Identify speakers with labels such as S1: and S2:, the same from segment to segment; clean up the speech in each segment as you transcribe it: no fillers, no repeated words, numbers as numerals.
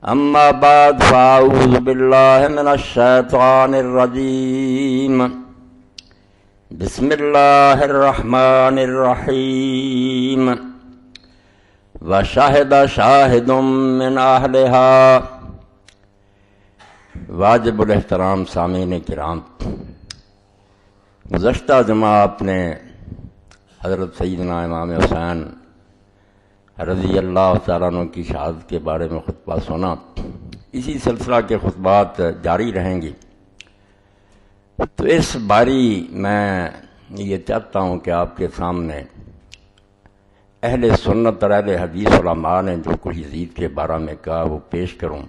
S1: اما بعد فاعوذ باللہ من الشیطان الرجیم بسم اللہ الرحمن الرحیم وشہد شاہد من اہلہا۔ واجب الاحترام سامعین کرام، گزشتہ جمعہ آپ نے حضرت سیدنا امام حسین رضی اللہ تعالیٰ عنہ کی شہادت کے بارے میں خطبہ سنا۔ اسی سلسلہ کے خطبات جاری رہیں گی۔ تو اس باری میں یہ چاہتا ہوں کہ آپ کے سامنے اہل سنت اور اہل حدیث علماء نے جو کچھ یزید کے بارے میں کہا وہ پیش کروں۔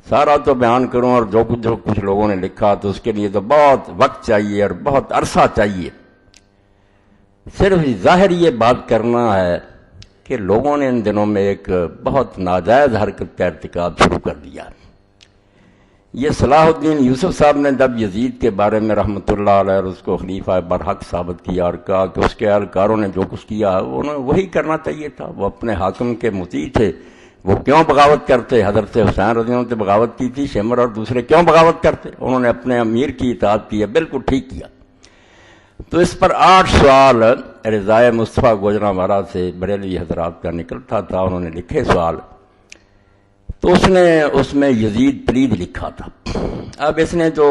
S1: سارا تو بیان کروں، اور جو کچھ لوگوں نے لکھا تو اس کے لیے تو بہت وقت چاہیے اور بہت عرصہ چاہیے۔ صرف ظاہر یہ بات کرنا ہے کہ لوگوں نے ان دنوں میں ایک بہت ناجائز حرکت کا ارتکاب شروع کر دیا۔ یہ صلاح الدین یوسف صاحب نے جب یزید کے بارے میں رحمۃ اللہ علیہ اور اس کو خلیفہ برحق ثابت کیا اور کہا کہ اس کے اہلکاروں نے جو کچھ کیا انہیں وہی کرنا چاہیے تھا، وہ اپنے حاکم کے مطیع تھے، وہ کیوں بغاوت کرتے؟ حضرت حسین رضی اللہ عنہ نے بغاوت کی تھی، شمر اور دوسرے کیوں بغاوت کرتے؟ انہوں نے اپنے امیر کی اطاعت کی ہے، بالکل ٹھیک کیا۔ تو اس پر 8 سوال رضائے مصطفیٰ گوجرانوالہ سے بریلوی حضرات کا نکلتا تھا، انہوں نے لکھے سوال، تو اس نے اس میں یزید پلید لکھا تھا۔ اب اس نے جو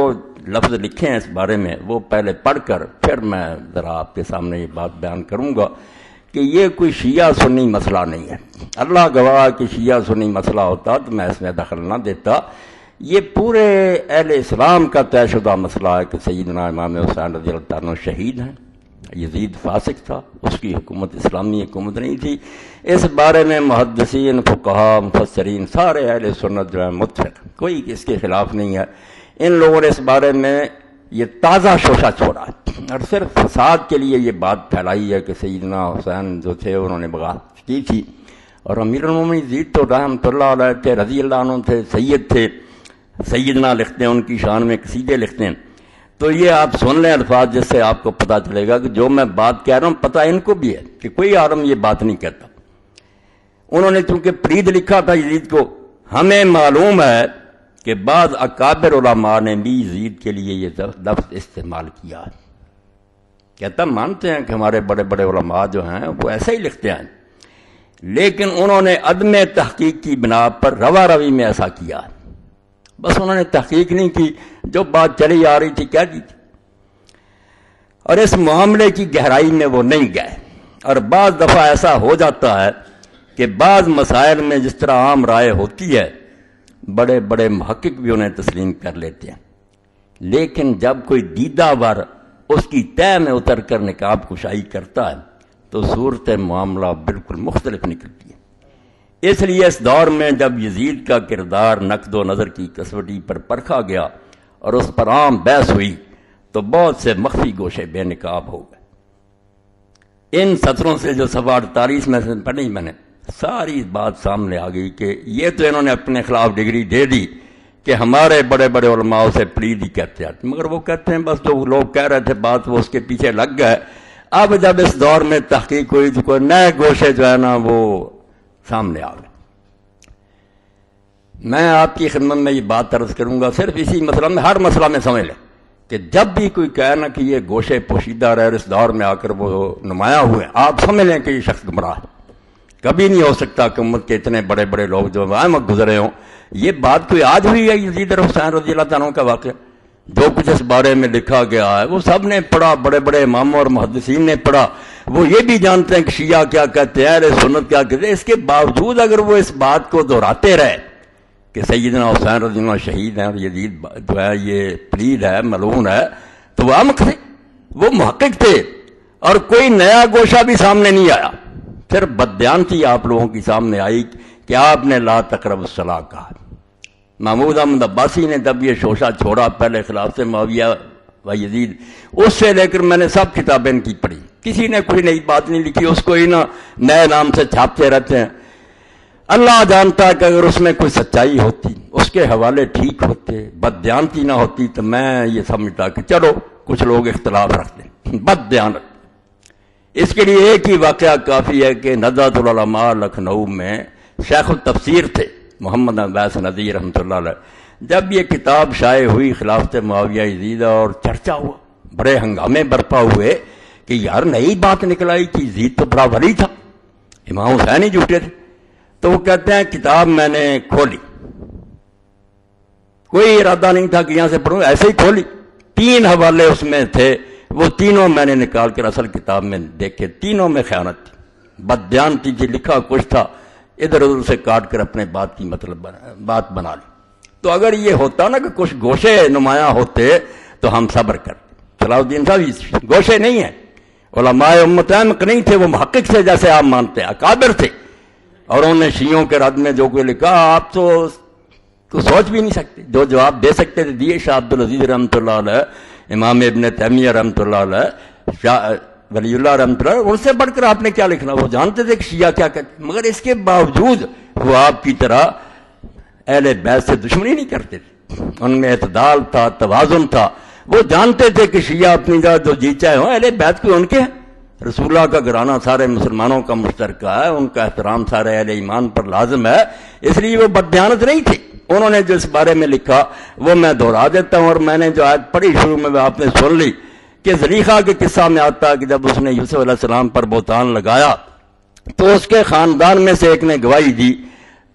S1: لفظ لکھے ہیں اس بارے میں وہ پہلے پڑھ کر پھر میں ذرا آپ کے سامنے یہ بات بیان کروں گا کہ یہ کوئی شیعہ سنی مسئلہ نہیں ہے۔ اللہ گواہ کہ شیعہ سنی مسئلہ ہوتا تو میں اس میں دخل نہ دیتا۔ یہ پورے اہل اسلام کا طے شدہ مسئلہ ہے کہ سیدنا امام حسین رضی اللہ عنہ شہید ہیں۔ یزید فاسق تھا، اس کی حکومت اسلامی حکومت نہیں تھی۔ اس بارے میں محدثین، فقہاء، مفسرین سارے اہل سنت جو ہے متفق، کوئی اس کے خلاف نہیں ہے۔ ان لوگوں نے اس بارے میں یہ تازہ شوشہ چھوڑا ہے اور صرف فساد کے لیے یہ بات پھیلائی ہے کہ سیدنا حسین جو تھے انہوں نے بغاوت کی تھی، اور امیر المومنین یزید تو رحمۃ اللہ علیہ تھے، رضی اللہ عنہ تھے، سید تھے، سیدنا لکھتے ہیں، ان کی شان میں قصیدے لکھتے ہیں۔ تو یہ آپ سن لیں الفاظ، جس سے آپ کو پتہ چلے گا کہ جو میں بات کہہ رہا ہوں پتہ ان کو بھی ہے کہ کوئی عالم یہ بات نہیں کہتا۔ انہوں نے چونکہ پلید لکھا تھا یزید کو، ہمیں معلوم ہے کہ بعض اکابر علماء نے بھی یزید کے لیے یہ لفظ استعمال کیا ہے۔ کہتا مانتے ہیں کہ ہمارے بڑے بڑے علماء جو ہیں وہ ایسا ہی لکھتے ہیں، لیکن انہوں نے عدم تحقیق کی بنا پر روا روی میں ایسا کیا ہے۔ بس انہوں نے تحقیق نہیں کی، جو بات چلی آ رہی تھی کہہ دی تھی، اور اس معاملے کی گہرائی میں وہ نہیں گئے۔ اور بعض دفعہ ایسا ہو جاتا ہے کہ بعض مسائل میں جس طرح عام رائے ہوتی ہے بڑے بڑے محقق بھی انہیں تسلیم کر لیتے ہیں، لیکن جب کوئی دیدہ ور اس کی تہہ میں اتر کر نقاب کشائی کرتا ہے تو صورت معاملہ بالکل مختلف نکلتی ہے۔ اس لیے اس دور میں جب یزید کا کردار نقد و نظر کی کسوٹی پر پرکھا گیا اور اس پر عام بحث ہوئی تو بہت سے مخفی گوشے بے نقاب ہو گئے۔ ان سطروں سے جو صفحہ 48 میں سے پڑھی میں نے، ساری بات سامنے آ گئی کہ یہ تو انہوں نے اپنے خلاف ڈگری دے دی کہ ہمارے بڑے بڑے علماء سے پلید ہی کہتے ہیں، مگر وہ کہتے ہیں بس جو لوگ کہہ رہے تھے بات وہ اس کے پیچھے لگ گئے۔ اب جب اس دور میں تحقیق ہوئی تو کوئی نئے گوشے جو ہے نا وہ سامنے آ گئے۔ میں آپ کی خدمت میں یہ بات عرض کروں گا، صرف اسی مسئلہ میں، ہر مسئلہ میں سمجھ لیں کہ جب بھی کوئی کہے نا کہ یہ گوشے پوشیدہ رہے اور اس دور میں آ کر وہ نمایاں ہوئے، آپ سمجھ لیں کہ یہ شخص گمراہ ہے۔ کبھی نہیں ہو سکتا کہ امت کے اتنے بڑے بڑے لوگ جو احمد گزرے ہوں، یہ بات کوئی آج ہوئی ہے یزید اور حسین رضی اللہ عنہ کا واقعہ؟ جو کچھ اس بارے میں لکھا گیا ہے وہ سب نے پڑھا، بڑے بڑے اماموں اور محدثین نے پڑھا، وہ یہ بھی جانتے ہیں کہ شیعہ کیا کہتے ہیں، اہل سنت کیا کہتے ہیں۔ اس کے باوجود اگر وہ اس بات کو دہراتے رہے کہ سیدنا حسین رضی اللہ عنہ شہید ہیں اور یزید جو ہے یہ پلید ہے، ملعون ہے، تو وہ احمق تھے، وہ محقق تھے، اور کوئی نیا گوشہ بھی سامنے نہیں آیا۔ پھر بددیانتی آپ لوگوں کی سامنے آئی کہ آپ نے لا تقربوا الصلاۃ کہا۔ محمود احمد عباسی نے جب یہ شوشہ چھوڑا پہلے خلافت معاویہ و یزید، اس سے لے کر میں نے سب کتابیں ان کی پڑھی، کسی نے کوئی نئی بات نہیں لکھی، اس کو ہی نہ نئے نام سے چھاپتے رہتے ہیں۔ اللہ جانتا ہے کہ اگر اس میں کوئی سچائی ہوتی، اس کے حوالے ٹھیک ہوتے، بددیانتی نہ ہوتی، تو میں یہ سمجھتا کہ چلو کچھ لوگ اختلاف رکھتے ہیں، بددیانت۔ اس کے لیے ایک ہی واقعہ کافی ہے کہ نہضت العلماء لکھنؤ میں شیخ التفسیر تھے، محمد عباس ندوی رحمۃ اللہ علیہ، جب یہ کتاب شائع ہوئی خلافت معاویہ یزید اور چرچا ہوا، بڑے ہنگامے برپا ہوئے کہ یار نئی بات نکل آئی کہ یزید تو بڑا ولی تھا، امام حسین ہی جھوٹے تھے۔ تو وہ کہتے ہیں کتاب میں نے کھولی، کوئی ارادہ نہیں تھا کہ یہاں سے پڑھوں، ایسے ہی کھولی، 3 حوالے اس میں تھے، وہ تینوں میں نے نکال کر اصل کتاب میں دیکھے، تینوں میں خیانت تھی، بددیانتی تھی، لکھا کچھ تھا، ادھر ادھر سے کاٹ کر اپنے بات کی مطلب بات بنا لی۔ تو اگر یہ ہوتا نا کہ کچھ گوشے نمایاں ہوتے تو ہم صبر کرتے۔ صلاح الدین صاحب گوشے نہیں ہیں، علماء امت احمق نہیں تھے، وہ محقق تھے جیسے آپ مانتے ہیں، اکابر تھے، اور انہوں نے شیعوں کے رد میں جو کوئی لکھا آپ تو سوچ بھی نہیں سکتے، جو جواب دے سکتے تھے دیے۔ شاہ عبد العزیز رحمۃ اللہ علیہ، امام ابن تیمیہ رحمۃ اللہ علیہ، شاہ ولی اللہ رحمۃ اللہ، ان سے بڑھ کر آپ نے کیا لکھنا، وہ جانتے تھے کہ شیعہ کیا کہتے ہیں، مگر اس کے باوجود وہ آپ کی طرح اہل بیت سے دشمنی نہیں کرتے تھے، ان میں اعتدال تھا، توازن تھا، وہ جانتے تھے کہ شیعہ اپنی جگہ جو جی چاہے ہوں، اہل بیت کوئی ان کے ہیں، رسول اللہ کا گھرانہ سارے مسلمانوں کا مشترکہ ہے، ان کا احترام سارے اہل ایمان پر لازم ہے، اس لیے وہ بددیانت نہیں تھی۔ انہوں نے جو اس بارے میں لکھا وہ میں دہرا دیتا ہوں، اور میں نے جو آیت پڑھی شروع میں آپ نے سن لی کہ زلیخا کے قصہ میں آتا ہے کہ جب اس نے یوسف علیہ السلام پر بہتان لگایا تو اس کے خاندان میں سے ایک نے گواہی دی،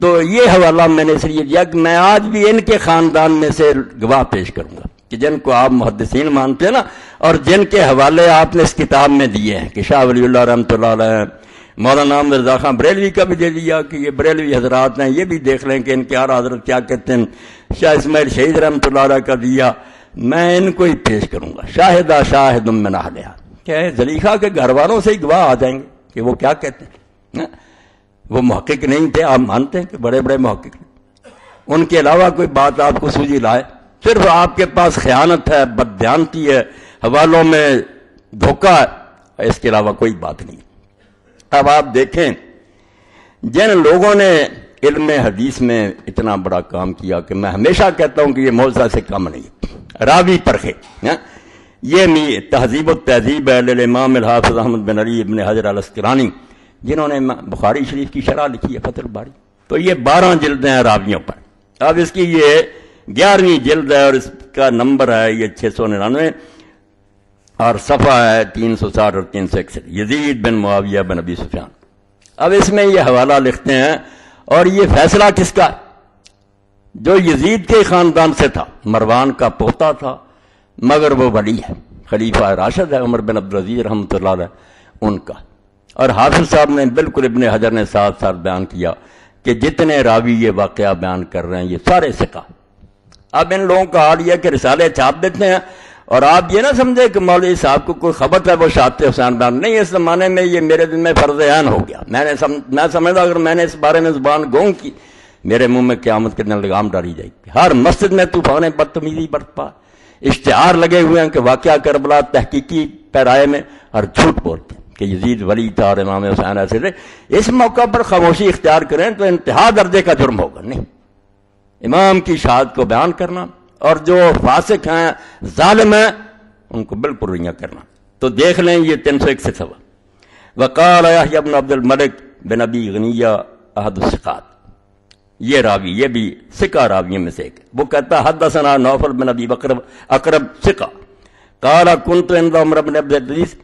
S1: تو یہ حوالہ میں نے اس لیے دیا کہ میں آج بھی ان کے خاندان میں سے گواہ پیش کروں گا کہ جن کو آپ محدثین مانتے ہیں نا، اور جن کے حوالے آپ نے اس کتاب میں دیے ہیں کہ شاہ ولی اللہ رحمۃ اللہ علیہ، مولانا مرزا خان بریلوی کا بھی دے دیا کہ یہ بریلوی حضرات ہیں، یہ بھی دیکھ لیں کہ ان کے اعلیٰ حضرت کیا کہتے ہیں، شاہ اسماعیل شہید رحمۃ اللہ علیہ کا دیا، میں ان کو ہی پیش کروں گا، شاہدہ شاہد من اہلہا، کہ زلیخا کے گھر والوں سے ہی گواہ آ جائیں گے کہ وہ کیا کہتے ہیں۔ وہ محقق نہیں تھے، آپ مانتے ہیں کہ بڑے بڑے محقق ہیں، ان کے علاوہ کوئی بات آپ کو سوجی لائے، صرف آپ کے پاس خیانت ہے، بددیانتی ہے، حوالوں میں دھوکہ ہے، اس کے علاوہ کوئی بات نہیں۔ اب آپ دیکھیں جن لوگوں نے علم حدیث میں اتنا بڑا کام کیا کہ میں ہمیشہ کہتا ہوں کہ یہ معجزہ سے کم نہیں، راوی پرخے، یہ تہذیب و تہذیب ہے للامام الحافظ احمد بن علی ابن حجر الاسقلانی، جنہوں نے بخاری شریف کی شرح لکھی ہے فتح الباری، تو یہ 12 جلدیں ہیں راویوں پر۔ اب اس کی یہ 11ویں جلد ہے اور اس کا نمبر ہے یہ 699 اور صفحہ ہے 360 اور 361، یزید بن معاویہ بن ابی سفیان۔ اب اس میں یہ حوالہ لکھتے ہیں، اور یہ فیصلہ کس کا، جو یزید کے خاندان سے تھا، مروان کا پوتا تھا مگر وہ ولی ہے، خلیفہ راشد ہے عمر بن عبدالعزیز رحمۃ اللہ علیہ، ان کا۔ اور حافظ صاحب نے بالکل ابن حجر نے ساتھ ساتھ بیان کیا کہ جتنے راوی یہ واقعہ بیان کر رہے ہیں یہ سارے ثقہ۔ اب ان لوگوں کا حال یہ کہ رسالے چھاپ دیتے ہیں، اور آپ یہ نہ سمجھے کہ مولوی صاحب کو کوئی خبر ہے وہ شہادت حسین بیان نہیں، اس زمانے میں یہ میرے دل میں فرض عین ہو گیا، میں سمجھتا اگر میں نے اس بارے میں زبان گونگ کی میرے منہ میں قیامت کے دن لگام ڈالی جائے گی۔ ہر مسجد میں طوفان بدتمیزی برپا، اشتہار لگے ہوئے ہیں کہ واقعہ کربلا تحقیقی پیرائے میں، اور جھوٹ بولتے ہیں کہ یزید ولی تھا اور امام حسین ایسے تھے۔ اس موقع پر خاموشی اختیار کریں تو انتہا درجے کا جرم ہوگا۔ نہیں، امام کی شہادت کو بیان کرنا، اور جو فاسق ہیں ظالم ہیں ان کو بالکل رنگا کرنا۔ تو دیکھ لیں یہ 361 صفحہ۔ وقال یحییٰ بن عبد الملک بن ابی غنیہ احد الثقات، یہ راوی، یہ بھی ثقہ راویوں میں سے ایک، وہ کہتا حدثنا نوفل بن ابی بکر اقرب ثقہ قال كنت عند عمر بن عبد العزیز،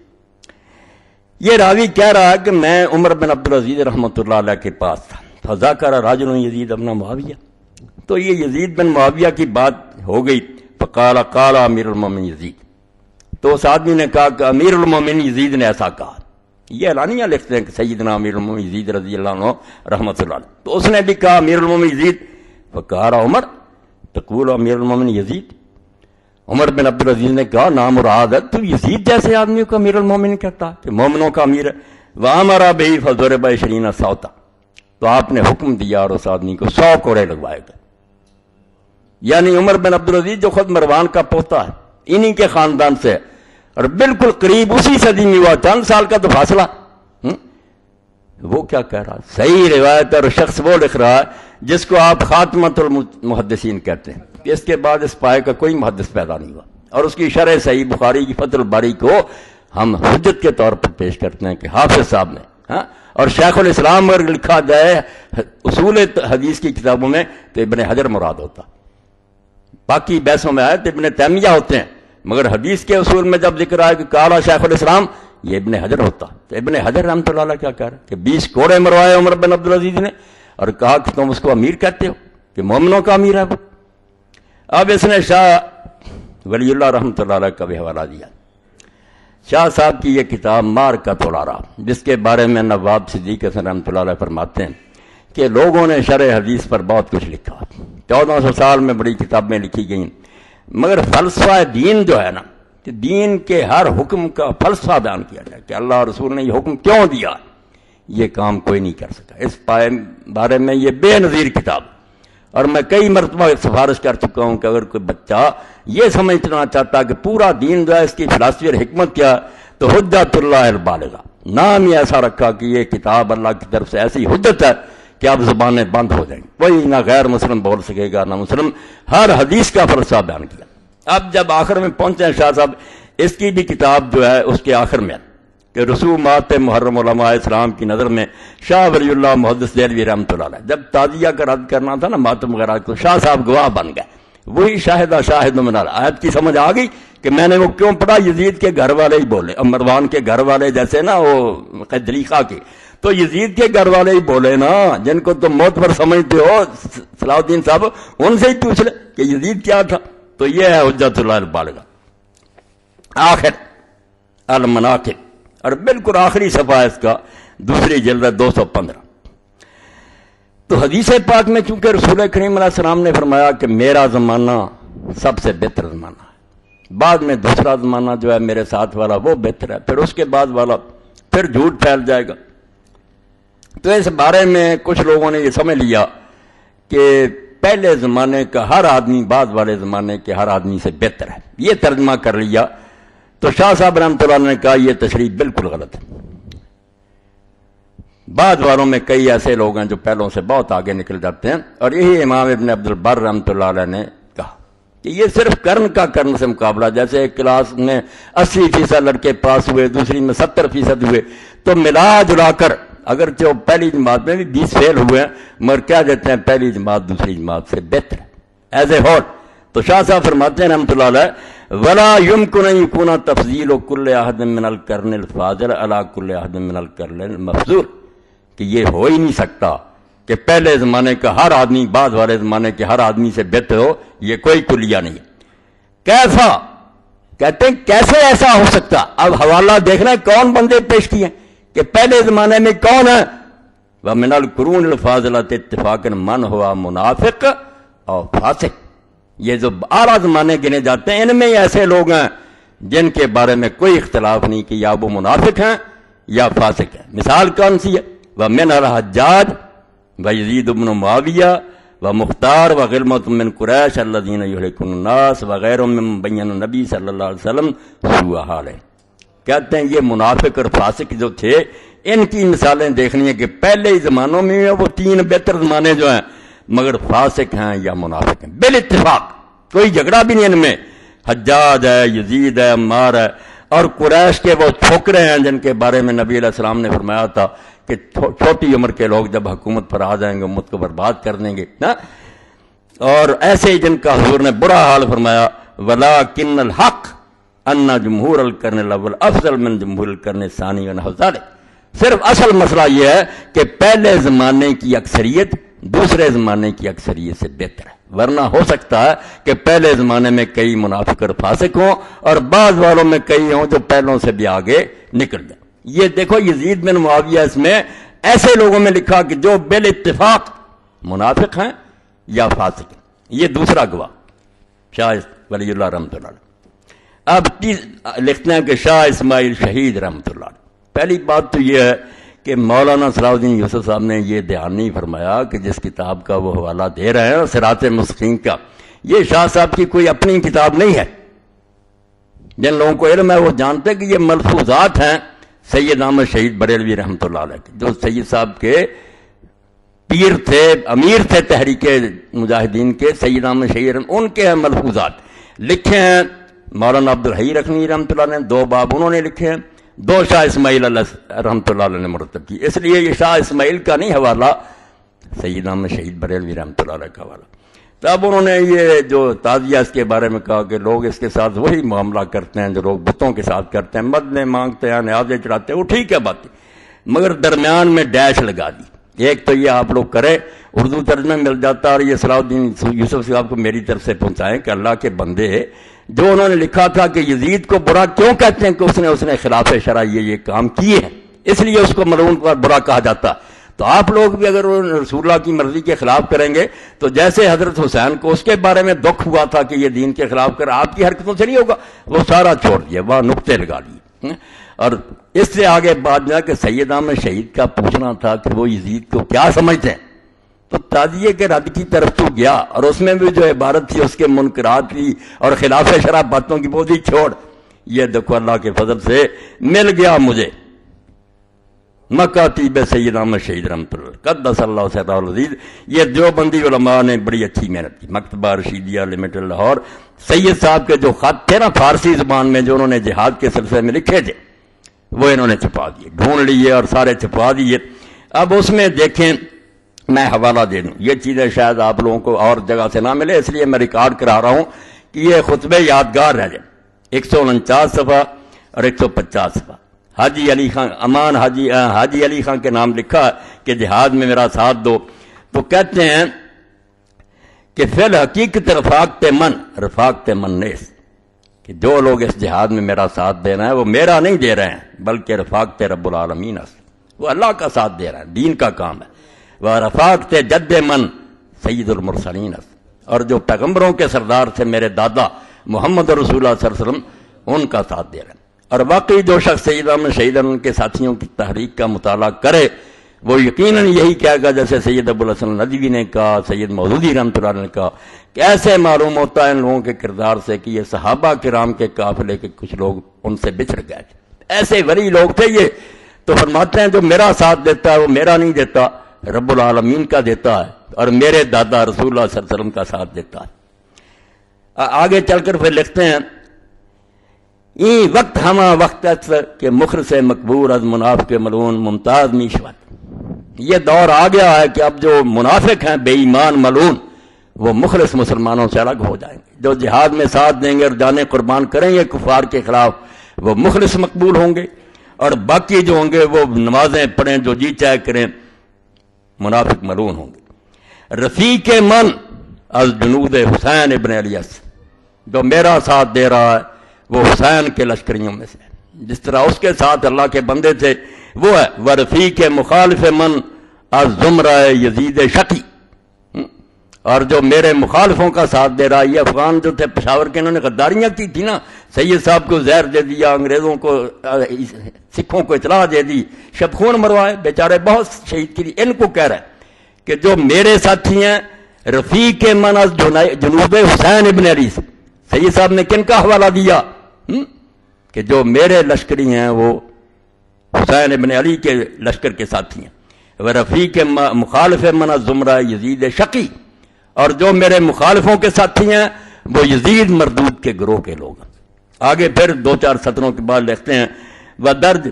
S1: یہ راوی کہہ رہا ہے کہ میں عمر بن عبدالعزیز رحمۃ اللہ علیہ کے پاس تھا، فذکر رجل یزید بن معاویہ، تو یہ یزید بن معاویہ کی بات ہو گئی، فقال قال امیر المومنین یزید، تو اس آدمی نے کہا کہ امیر المومنین یزید نے ایسا کہا، یہ اعلانیہ لکھتے ہیں کہ سیدنا امیر المومنین یزید رضی اللہ عنہ رحمۃ اللہ علیہ، تو اس نے بھی کہا امیر المومنین یزید، فقال عمر تقول امیر المومنین یزید، عمر بن عبدالعزیز نے کہا نام مراد ہے تو یزید جیسے آدمی کو امیر المومنین کہتا کہ مومنوں کا امیر ہے، وامر بہ فضرب 20 صوتا، تو آپ نے حکم دیا اور اس آدمی کو 100 کوڑے لگوائے گئے۔ یعنی عمر بن عبدالعزیز جو خود مروان کا پوتا ہے، انہی کے خاندان سے ہے، اور بالکل قریب اسی صدی میں ہوا، چند سال کا تو فاصلہ۔ وہ کیا کہہ رہا، صحیح روایت، اور شخص وہ لکھ رہا ہے جس کو آپ خاتمۃ المحدثین کہتے ہیں، اس کے بعد اس پائے کا کوئی محدث پیدا نہیں ہوا، اور اس کی شرح صحیح بخاری کی فتح الباری کو ہم حجت کے طور پر پیش کرتے ہیں کہ حافظ صاحب نے ہاں، اور شیخ الاسلام اگر لکھا جائے اصول حدیث کی کتابوں میں تو ابن حجر مراد ہوتا، باقی بحثوں میں آئے تو ابن تیمیہ ہوتے ہیں، مگر حدیث کے اصول میں جب ذکر آئے کہ قال شیخ الاسلام، یہ ابن حجر ہوتا۔ تو ابن حجر رحمۃ اللہ علیہ کیا کہہ رہے کہ 20 کوڑے مروائے عمر بن عبدالعزیز نے، اور کہا کہ تم اس کو امیر کہتے ہو، کہ مومنوں کا امیر ہے وہ۔ اب اس نے شاہ ولی اللہ رحمۃ اللہ علیہ کا بھی حوالہ دیا۔ شاہ صاحب کی یہ کتاب مارکۃ الآراء، جس کے بارے میں نواب صدیق حسن رحمۃ اللہ علیہ فرماتے ہیں کہ لوگوں نے شرح حدیث پر بہت کچھ لکھا، 1400 سال میں بڑی کتابیں لکھی گئیں، مگر فلسفہ دین جو ہے نا، کہ دین کے ہر حکم کا فلسفہ بیان کیا جائے کہ اللہ رسول نے یہ حکم کیوں دیا، یہ کام کوئی نہیں کر سکا۔ اس بارے میں یہ بے نظیر کتاب، اور میں کئی مرتبہ سفارش کر چکا ہوں کہ اگر کوئی بچہ یہ سمجھنا چاہتا کہ پورا دین جو ہے اس کی فلسفی اور حکمت کیا، تو حجت اللہ البالغہ نام ہی ایسا رکھا کہ یہ کتاب اللہ کی طرف سے ایسی حجت ہے کہ اب زبانیں بند ہو جائیں گی، کوئی نہ غیر مسلم بول سکے گا نہ مسلم، ہر حدیث کا فلسفہ بیان کیا۔ اب جب آخر میں پہنچے شاہ صاحب، اس کی بھی کتاب جو ہے اس کے آخر میں کہ رسومات محرم علماء اسلام کی نظر میں شاہ ولی اللہ محدث دہلوی رحمۃ اللہ علیہ، جب تعزیہ کا رد کرنا تھا نا ماتم وغیرہ، تو شاہ صاحب گواہ بن گئے، وہی شاہدہ شاہد من آیت کی سمجھ آ گئی کہ میں نے وہ کیوں پڑھا، یزید کے گھر والے ہی بولے، مروان کے گھر والے جیسے نا وہ قدریقہ کے، تو یزید کے گھر والے ہی بولے نا، جن کو تم معتبر سمجھتے ہو صلاح الدین صاحب، ان سے ہی پوچھ لے کہ یزید کیا تھا۔ تو یہ ہے حجت اللہ البالغہ۔ آخر المناقب، اور بالکل آخری صفحہ اس کا، دوسری جلد 215۔ تو حدیث پاک میں چونکہ رسول کریم علیہ السلام نے فرمایا کہ میرا زمانہ سب سے بہتر زمانہ ہے، بعد میں دوسرا زمانہ جو ہے میرے ساتھ والا وہ بہتر ہے، پھر اس کے بعد والا پھر جھوٹ پھیل جائے گا۔ تو اس بارے میں کچھ لوگوں نے یہ سمجھ لیا کہ پہلے زمانے کا ہر آدمی بعد والے زمانے کے ہر آدمی سے بہتر ہے، یہ ترجمہ کر لیا۔ تو شاہ صاحب رحمۃ اللہ نے کہا یہ تشریح بالکل غلط ہے، بعد والوں میں کئی ایسے لوگ ہیں جو پہلوں سے بہت آگے نکل جاتے ہیں، اور یہی امام ابن عبد البر رحمۃ اللہ علیہ نے کہا کہ یہ صرف کرن کا کرن سے مقابلہ، جیسے ایک کلاس میں 80% لڑکے پاس ہوئے، دوسری میں 70% ہوئے، تو ملا جلا کر اگرچہ پہلی جماعت میں بھی 20 فیل ہوئے ہیں، مگر کیا دیتے ہیں پہلی جماعت دوسری جماعت سے بہتر ہے ایز اے ہول۔ تو شاہ صاحب فرماتے ہیں رحمۃ اللہ علیہ ولا يمكن ان يكون تفضيل كل احد من القرن الفاضل على كل احد من القرن المفضول، کہ یہ ہو ہی نہیں سکتا کہ پہلے زمانے کا ہر آدمی بعد والے زمانے کے ہر آدمی سے بہتر ہو، یہ کوئی کلیہ نہیں ہے۔ کیسا کہتے ہیں کیسے ایسا ہو سکتا؟ اب حوالہ دیکھنا ہے کون بندے پیش کیے کہ پہلے زمانے میں کون ہے، ومن القرون الفاضلۃ اتفاقا من ہوا منافق اور فاسق، یہ جو اعلیٰ زمانے گنے جاتے ہیں ان میں ایسے لوگ ہیں جن کے بارے میں کوئی اختلاف نہیں کہ یا وہ منافق ہیں یا فاسق ہیں۔ مثال کون سی ہے؟ ومن الحجاج ویزید بن معاویہ ومختار وغلمۃ من قریش الذین یہلکون الناس وغیرهم ممن بین النبی صلی اللہ علیہ وسلم سوء حالہ۔ کہتے ہیں یہ منافق اور فاسق جو تھے ان کی مثالیں دیکھنی ہے کہ پہلے ہی زمانوں میں وہ 3 بہتر زمانے جو ہیں مگر فاسق ہیں یا منافق ہیں، بالاتفاق کوئی جھگڑا بھی نہیں ان میں۔ حجاج ہے، یزید ہے، عمار ہے، اور قریش کے وہ چھوکرے ہیں جن کے بارے میں نبی علیہ السلام نے فرمایا تھا کہ چھوٹی عمر کے لوگ جب حکومت پر آ جائیں گے امت کو برباد کر دیں گے نا، اور ایسے ہی جن کا حضور نے برا حال فرمایا وَلَٰكِنَّ الْحَقَّ أَنَّ جمہور القرن الاول افضل من جمہور القرن الثانی ونحو ذلک۔ صرف اصل مسئلہ یہ ہے کہ پہلے زمانے کی اکثریت دوسرے زمانے کی اکثریت سے بہتر ہے، ورنہ ہو سکتا ہے کہ پہلے زمانے میں کئی منافق اور فاسق ہوں اور بعض والوں میں کئی ہوں جو پہلوں سے بھی آگے نکل جائیں۔ یہ دیکھو یزید بن معاویہ اس میں ایسے لوگوں میں لکھا کہ جو بالاتفاق منافق ہیں یا فاسق ہیں، یہ دوسرا گواہ شاہ ولی اللہ رحمۃ اللہ علیہ۔ اب لکھتے ہیں کہ شاہ اسماعیل شہید رحمۃ اللہ علیہ۔ پہلی بات تو یہ ہے کہ مولانا صلاح الدین یوسف صاحب نے یہ دھیان نہیں فرمایا کہ جس کتاب کا وہ حوالہ دے رہے ہیں صراط مستقیم کا، یہ شاہ صاحب کی کوئی اپنی کتاب نہیں ہے۔ جن لوگوں کو علم ہے وہ جانتے کہ یہ ملفوظات ہیں سید احمد شہید بریلوی رحمۃ اللہ علیہ کے، جو سید صاحب کے پیر تھے، امیر تھے تحریک مجاہدین کے، سید احمد شہید ان کے ہیں ملفوظات، لکھے ہیں مولانا عبد الحی رکنی رحمۃ اللہ نے، 2 باب انہوں نے لکھے ہیں، دو شاہ اسماعیل رحمۃ اللہ علیہ نے مرتب کی، اس لیے یہ شاہ اسماعیل کا نہیں حوالہ، سید احمد شہید بریلوی رحمۃ اللہ علیہ کا حوالہ۔ تو اب انہوں نے یہ جو تعزیہ اس کے بارے میں کہا کہ لوگ اس کے ساتھ وہی معاملہ کرتے ہیں جو لوگ بتوں کے ساتھ کرتے ہیں، مدنے مانگتے ہیں، نیازیں چڑھاتے ہیں، وہ ٹھیک ہے بات، مگر درمیان میں ڈیش لگا دی۔ ایک تو یہ آپ لوگ کریں، اردو ترجمہ مل جاتا، اور یہ صلاح الدین یوسف صاحب کو میری طرف سے پہنچائیں کہ اللہ کے بندے جو انہوں نے لکھا تھا کہ یزید کو برا کیوں کہتے ہیں کہ اس نے خلاف شرع یہ کام کیے ہیں، اس لیے اس کو ملعون پر برا کہا جاتا۔ تو آپ لوگ بھی اگر رسول اللہ کی مرضی کے خلاف کریں گے تو جیسے حضرت حسین کو اس کے بارے میں دکھ ہوا تھا کہ یہ دین کے خلاف کر، آپ کی حرکتوں سے نہیں ہوگا، وہ سارا چھوڑ دیا، وہاں نقطے لگا لیے۔ اور اس سے آگے بات جو ہے کہ سید احمد شہید کا پوچھنا تھا کہ وہ یزید کو کیا سمجھتے ہیں، تو تعزیے کے رد کی طرف تو گیا، اور اس میں بھی جو عبارت تھی اس کے منکرات کی اور خلاف شرع باتوں کی بوجھ چھوڑ، یہ دیکھو اللہ کے فضل سے مل گیا مجھے مکاتیب سید احمد شہید رحمۃ اللہ قدس اللہ سر العزیز۔ یہ دیوبندی علماء نے بڑی اچھی محنت کی، مکتبہ رشیدیہ لمیٹڈ لاہور، سید صاحب کے جو خط تھے نا فارسی زبان میں جو انہوں نے جہاد کے سلسلے میں لکھے تھے وہ انہوں نے چھپا دیے، ڈھونڈ لیے اور سارے چھپا دیے۔ اب اس میں دیکھیں، میں حوالہ دے دوں، یہ چیزیں شاید آپ لوگوں کو اور جگہ سے نہ ملے، اس لیے میں ریکارڈ کرا رہا ہوں کہ یہ خطبے یادگار رہ جائیں۔ 149 صفحہ اور 150 صفحہ، حاجی علی خان امان حاجی علی خان کے نام لکھا کہ جہاد میں میرا ساتھ دو، تو کہتے ہیں کہ فی الحقیقت رفاقت من نیس، کہ جو لوگ اس جہاد میں میرا ساتھ دے رہے ہیں وہ میرا نہیں دے رہے ہیں بلکہ رفاقت رب العالمین، وہ اللہ کا ساتھ دے رہے ہیں، دین کا کام ہے۔ وہ رفاقت جد من سید المرسلین، اور جو پیغمبروں کے سردار تھے میرے دادا محمد رسول اللہ صلی اللہ علیہ وسلم، ان کا ساتھ دے رہے ہیں۔ اور واقعی جو شخص سید احمد شہید ان کے ساتھیوں کی تحریک کا مطالعہ کرے وہ یقیناً یہی کہے گا جیسے سید ابو الحسن ندوی نے کہا، سید مودودی رحمۃ اللہ نے کہا کہ ایسے معلوم ہوتا ہے ان لوگوں کے کردار سے کہ یہ صحابہ کرام کے قافلے کے کچھ لوگ ان سے بچھڑ گئے تھے، ایسے ولی لوگ تھے یہ۔ تو فرماتے ہیں جو میرا ساتھ دیتا ہے وہ میرا نہیں دیتا، رب العالمین کا دیتا ہے، اور میرے دادا رسول اللہ صلی اللہ علیہ وسلم کا ساتھ دیتا ہے۔ آگے چل کر پھر لکھتے ہیں این وقت ہما وقت کہ مخلص مقبول از منافق ملعون ممتاز میشود، یہ دور آ گیا ہے کہ اب جو منافق ہیں بے ایمان ملعون وہ مخلص مسلمانوں سے الگ ہو جائیں گے، جو جہاد میں ساتھ دیں گے اور جانیں قربان کریں گے کفار کے خلاف وہ مخلص مقبول ہوں گے، اور باقی جو ہوں گے وہ نمازیں پڑھیں جو جی چاہے کریں منافق ملعون ہوں گے۔ رفیق من از جنود حسین ابن علی، جو میرا ساتھ دے رہا ہے وہ حسین کے لشکریوں میں سے، جس طرح اس کے ساتھ اللہ کے بندے تھے وہ ہے۔ ورفیق مخالف من از زمرہ یزید شقی، اور جو میرے مخالفوں کا ساتھ دے رہا ہے، یہ افغان جو تھے پشاور کے، انہوں نے غداریاں کی تھی نا، سید صاحب کو زہر دے دیا، انگریزوں کو سکھوں کو اطلاع دے دی، شب خون مروائے، بیچارے بہت شہید کی، ان کو کہہ رہا ہے کہ جو میرے ساتھی ہیں رفیق من از جنوب حسین ابن علی، سید صاحب نے کن کا حوالہ دیا کہ جو میرے لشکری ہیں وہ حسین ابن علی کے لشکر کے ساتھی ہیں۔ وہ رفیق مخالف من زمرہ یزید شقی، اور جو میرے مخالفوں کے ساتھی ہیں وہ یزید مردود کے گروہ کے لوگ ہیں۔ آگے پھر 2-4 سطروں کے بعد لکھتے ہیں وہ درج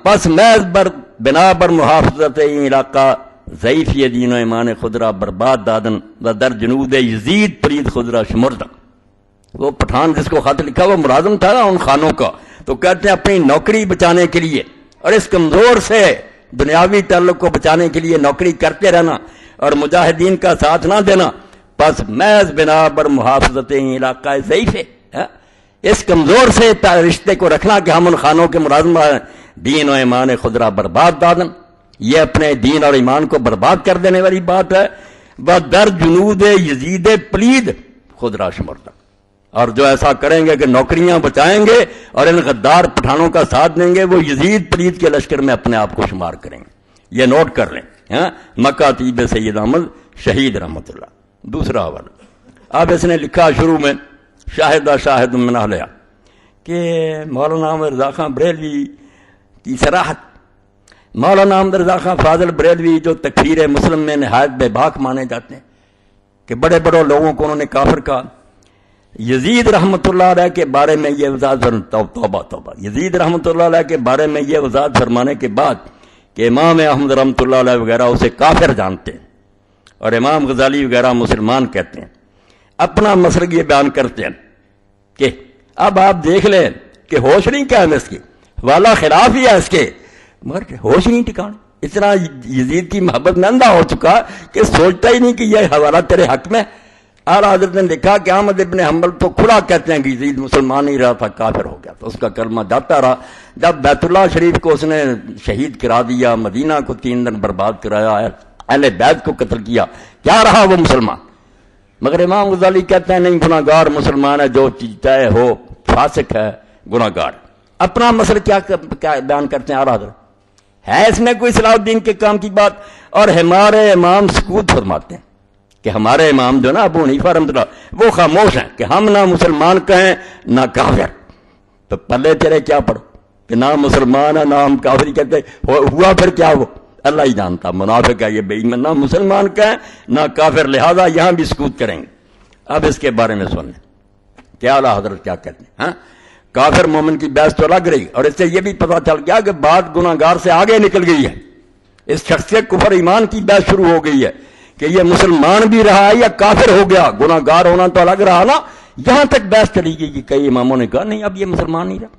S1: پس محض بنا بر محافظت علاقہ ضعیف یہ دین و ایمان خدرہ برباد دادن و در جنود یزید پرید خدرہ شمردہ، وہ پٹھان جس کو خط لکھا وہ ملازم تھا نا ان خانوں کا، تو کہتے ہیں اپنی نوکری بچانے کے لیے اور اس کمزور سے دنیاوی تعلق کو بچانے کے لیے نوکری کرتے رہنا اور مجاہدین کا ساتھ نہ دینا، پس محض بنا بر محافظت علاقہ ضعیف ہے، اس کمزور سے رشتے کو رکھنا کہ ہم ان خانوں کے ملازم ہیں، دین و ایمان خدرہ برباد دادن، یہ اپنے دین اور ایمان کو برباد کر دینے والی بات ہے۔ وہ در جنود یزید پلید خدرہ شمردہ، اور جو ایسا کریں گے کہ نوکریاں بچائیں گے اور ان غدار پٹھانوں کا ساتھ دیں گے وہ یزید پلید کے لشکر میں اپنے آپ کو شمار کریں گے، یہ نوٹ کر لیں۔ مکاتیب سید احمد شہید رحمۃ اللہ۔ دوسرا حوالہ اب اس نے لکھا شروع میں شاہد من اہلیہ کہ مولانا احمد رضا خان بریلوی کی صراحت، مولانا احمد رضا خان فاضل بریلوی جو تکفیر مسلم میں نہایت بے باک مانے جاتے ہیں کہ بڑے بڑے لوگوں کو انہوں نے کافر کہا، یزید رحمۃ اللہ علیہ کے بارے میں یہ وضاحت توبہ توبہ یزید رحمۃ اللہ علیہ کے بارے میں یہ وضاحت فرمانے کے بعد کہ امام احمد رحمۃ اللہ علیہ وغیرہ اسے کافر جانتے ہیں اور امام غزالی وغیرہ مسلمان کہتے ہیں، اپنا مسلک یہ بیان کرتے ہیں کہ اب آپ دیکھ لیں کہ ہوش نہیں کیا ہے اس کی، والا خلاف ہی ہے اس کے، مگر ہوش نہیں ٹھکانے، اتنا یزید کی محبت میں اندھا ہو چکا کہ سوچتا ہی نہیں کہ یہ حوالہ تیرے حق میں۔ اعلیٰ حضرت نے لکھا کہ احمد ابن حنبل تو کھلا کہتے ہیں کہ یزید مسلمان نہیں رہا تھا، کافر ہو گیا، تو اس کا کلمہ جاتا رہا۔ جب بیت اللہ شریف کو اس نے شہید کرا دیا، مدینہ کو 3 دن برباد کرایا، اہل بیت کو قتل کیا، کیا رہا وہ مسلمان؟ مگر امام غزالی کہتے ہیں نہیں، گناہ گار مسلمان ہے، جو چیز چاہے ہو، فاسق ہے، گناہ گار۔ اپنا مسئلہ کیا بیان کرتے ہیں اعلیٰ حضرت؟ ہے اس میں کوئی صلاح الدین کے کام کی بات؟ اور ہمارے امام سکوت فرماتے ہیں کہ ہمارے امام جو نا ابو حنیفہ رحمۃ اللہ وہ خاموش ہیں کہ ہم نہ مسلمان کہیں نہ کافر، تو پلے تیرے کیا پڑو کہ نہ مسلمان ہے نہ ہم کافر کہتے، ہوا پھر کیا وہ اللہ ہی جانتا، منافق ہے یہ بے ایمان، نہ مسلمان کہیں نہ کافر، لہذا یہاں بھی سکوت کریں گے۔ اب اس کے بارے میں سنیں کیا اعلیٰ حضرت کیا کہتے ہیں۔ ہاں، کافر مومن کی بحث تو لگ رہی، اور اس سے یہ بھی پتہ چل گیا کہ بات گناہ گار سے آگے نکل گئی ہے، اس شخص سے کفر ایمان کی بحث شروع ہو گئی ہے کہ یہ مسلمان بھی رہا ہے یا کافر ہو گیا، گناہ گار ہونا تو الگ رہا نا، یہاں تک بحث چلی گئی کہ کئی اماموں نے کہا نہیں اب یہ مسلمان نہیں رہا۔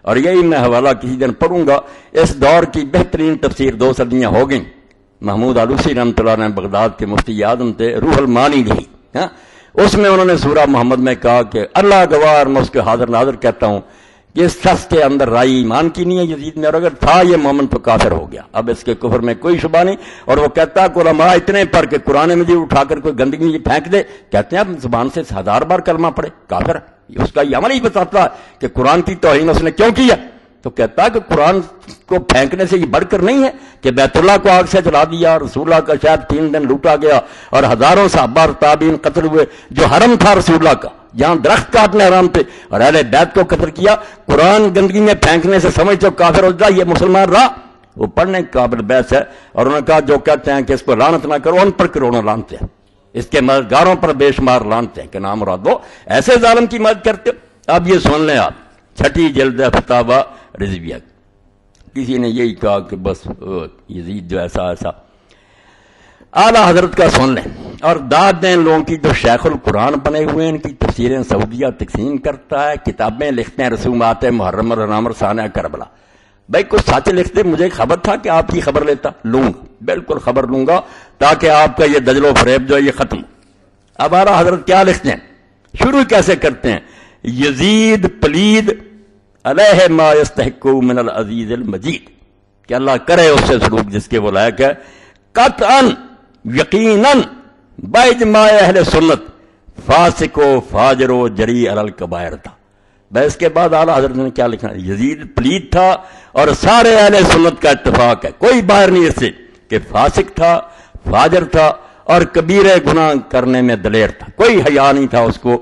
S1: اور یہی میں حوالہ کسی دن پڑھوں گا، اس دور کی بہترین تفسیر 2 صدیاں ہو گئیں، محمود آلوسی رحمۃ اللہ نے بغداد کے مفتی اعظم تھے، روح المعانی لکھی، اس میں انہوں نے سورہ محمد میں کہا کہ اللہ گواہ میں اس کے حاضر ناظر کہتا ہوں کہ اس شخص کے اندر رائے ایمان کی نہیں ہے یزید میں، اور اگر تھا یہ مومن تو کافر ہو گیا، اب اس کے کفر میں کوئی شبہ نہیں۔ اور وہ کہتا ہے کہ علماء اتنے پر کہ قرآن مجید اٹھا کر کوئی گندگی پھینک دے، کہتے ہیں اب زبان سے 1000 بار کلمہ پڑھے کافر ہے، اس کا یہ عمل ہی بتاتا ہے کہ قرآن کی توہین اس نے کیوں کی ہے۔ تو کہتا ہے کہ قرآن کو پھینکنے سے یہ بڑھ کر نہیں ہے کہ بیت اللہ کو آگ سے جلا دیا، رسول اللہ کا شاید 3 دن لوٹا گیا اور ہزاروں صحابہ اور تابعین قتل ہوئے، جو حرم تھا رسول اللہ کا جہاں درخت کاٹنے حرام تھے، اور اہل بیت کو قتل کیا، قرآن گندگی میں پھینکنے سے سمجھ تو کافر ہو جائے، یہ مسلمان رہا؟ وہ پڑھنے کے قابل بحث ہے۔ اور انہوں نے کہا جو کہتے ہیں کہ اس کو لعنت نہ کرو، ان پر کروڑوں لعنت ہیں، اس کے مددگاروں پر بے شمار لعنت ہیں کہ نام مراد دو، ایسے ظالم کی مدد کرتے ہو۔ اب یہ سن لیں آپ، 6 جلد فتاوی رضویہ، کسی نے یہی کہا کہ بس یزید جو ایسا ایسا، اعلیٰ حضرت کا سن لیں اور داد دیں لوگوں کی جو شیخ القرآن بنے ہوئے ہیں، ان کی تفسیریں سعودیہ تقسیم کرتا ہے، کتابیں لکھتے ہیں، رسومات محرم اور رامر ثانیہ کربلا۔ بھائی کچھ سچ لکھتے، مجھے خبر تھا کہ آپ کی خبر لیتا، لوں گا بالکل خبر لوں گا تاکہ آپ کا یہ دجل و فریب جو ہے یہ ختم۔ اب اعلیٰ حضرت کیا لکھتے ہیں، شروع کیسے کرتے ہیں، یزید پلید علیہ ما یستحق من العزیز المجید، کہ اللہ کرے اس سے سلوک جس کے وہ لائق ہے، قطعا یقیناً باجماع اہل سنت فاسق و فاجر و جری علی الکبائر تھا۔ بس کے بعد اعلیٰ حضرت نے کیا لکھنا، یزید پلید تھا اور سارے اہل سنت کا اتفاق ہے، کوئی باہر نہیں اس سے، کہ فاسق تھا، فاجر تھا اور کبیرے گناہ کرنے میں دلیر تھا، کوئی حیا نہیں تھا اس کو۔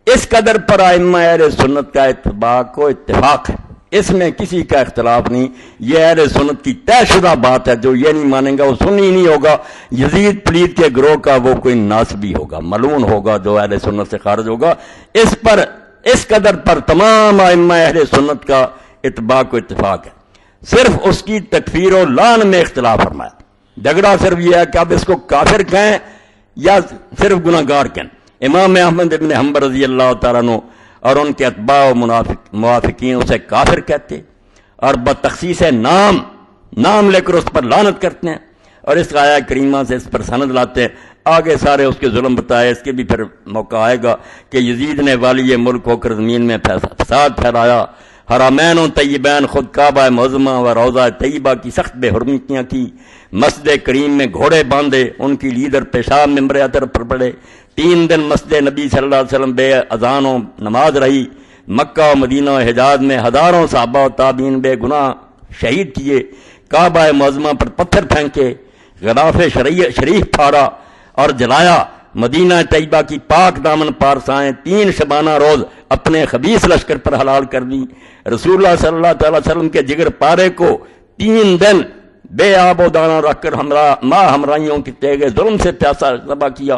S1: اس قدر پر ائمہ اہل سنت کا اتفاق ہے، اس میں کسی کا اختلاف نہیں، یہ اہل سنت کی طے شدہ بات ہے، جو یہ نہیں مانیں گا وہ سنی ہی نہیں ہوگا، یزید پلید کے گروہ کا وہ کوئی ناسبی ہوگا، ملعون ہوگا جو اہل سنت سے خارج ہوگا۔ اس قدر پر تمام ائمہ اہل سنت کا اتفاق ہے، صرف اس کی تکفیر و لعن میں اختلاف فرمایا۔ جھگڑا صرف یہ ہے کہ اب اس کو کافر کہیں یا صرف گناہ گار کہیں۔ امام احمد ابن حنبل رضی اللہ تعالیٰ عنہ اور ان کے اتباع و موافقین اسے کافر کہتے اور بتخصیص نام لے کر اس پر لعنت کرتے ہیں، اور اس آیہ کریمہ سے اس پر سند لاتے ہیں۔ آگے سارے اس کے ظلم بتائے، اس کے بھی پھر موقع آئے گا کہ یزید نے والی ملک ہو کر زمین میں فساد پھیلایا، حرمین و طیبین خود کعبہ معظمہ و روضہ طیبہ کی سخت بے حرمتیاں کی، مسجد کریم میں گھوڑے باندھے، ان کی لیڈر پیشاب ممبر اطہر پر پڑے، 3 دن مسجد نبی صلی اللہ علیہ وسلم بے اذان و نماز رہی، مکہ و مدینہ و حجاز میں ہزاروں صحابہ و تابعین بے گناہ شہید کیے، کعبہ معظمہ پر پتھر پھینکے، غلاف شریف پھاڑا اور جلایا، مدینہ طیبہ کی پاک دامن پارسائیں 3 شبانہ روز اپنے خبیث لشکر پر حلال کر دی، رسول اللہ صلی اللہ تعالی وسلم کے جگر پارے کو 3 دن بے آب و دانہ رکھ کر ہمراہیوں کی تیغ ظلم سے پیاسا ذبح کیا،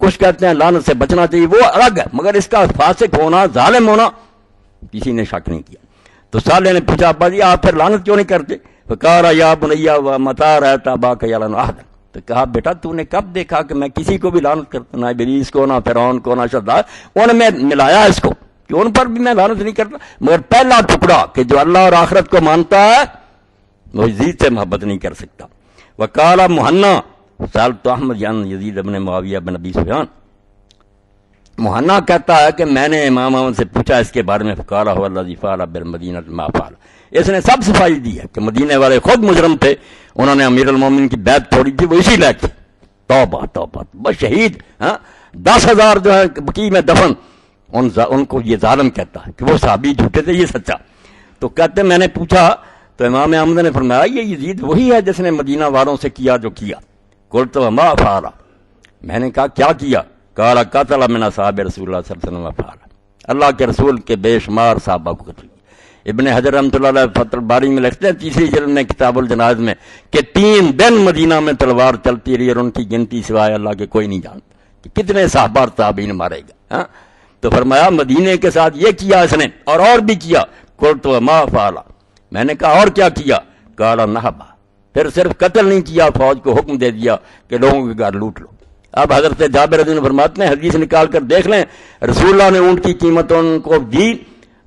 S1: کچھ کہتے ہیں لعنت سے بچنا چاہیے، وہ الگ ہے، مگر اس کا فاسق ہونا، ظالم ہونا کسی نے شک نہیں کیا۔ تو صالح نے پوچھا ابا جی آپ پھر لعنت کیوں نہیں کرتے؟ فقال یا بنیا متی رأیت اباک یلعن احدا، تو کہا بیٹا تو نے کب دیکھا کہ میں کسی کو بھی لعنت کرتا، نہ ابلیس کو، نہ فرعون کو، نہ شداد، ان میں ملایا اس کو کہ ان پر بھی میں لعنت نہیں کرتا، مگر پہلا ٹکڑا کہ جو اللہ اور آخرت کو مانتا ہے وہ یزید سے محبت نہیں کر سکتا۔ وقال مہنا سألت احمد یزید ابن معاویہ بن ابی سفیان، مہنا کہتا ہے کہ میں نے امام احمد سے پوچھا اس کے بارے میں، فقال هو الذی فعل بالمدینہ ما فعل، اس نے سب صفائی دی ہے کہ مدینے والے خود مجرم تھے، انہوں نے امیر المومنین کی بیعت توڑی تھی، وہ اسی لائق تھے۔ توبہ توبہ، بس شہید 10,000 جو ہے بقیع میں دفن، ان کو یہ ظالم کہتا ہے کہ وہ صحابی جھوٹے تھے، یہ سچا۔ تو کہتے میں نے پوچھا تو امام احمد نے فرمایا یہ یزید وہی ہے جس نے مدینہ والوں سے کیا جو کیا۔ قلت وما فعل، میں نے کہا کیا کیا؟ قال قتل من اصحاب رسول اللہ صلی اللہ علیہ وسلم فعل، اللہ کے رسول کے بے شمار صحابہ کو قتل کیا۔ ابن حجر رحمۃ اللہ علیہ فتح الباری میں لکھتے ہیں 3ری جلد میں کتاب الجنائز میں کہ 3 دن مدینہ میں تلوار چلتی رہی اور ان کی گنتی سوائے اللہ کے کوئی نہیں جانتا کہ کتنے صحابہ اور تابعین مارے گا۔ تو فرمایا مدینے کے ساتھ یہ کیا اس نے اور بھی کیا۔ قلت وما فعل، میں نے کہا اور کیا کیا؟ قال نہبا، پھر صرف قتل نہیں کیا، فوج کو حکم دے دیا کہ لوگوں کے گھر لوٹ لو۔ اب حضرت جابر رضی اللہ عنہ فرماتے ہیں، حدیث نکال کر دیکھ لیں، رسول اللہ نے اونٹ کی قیمت ان کو دی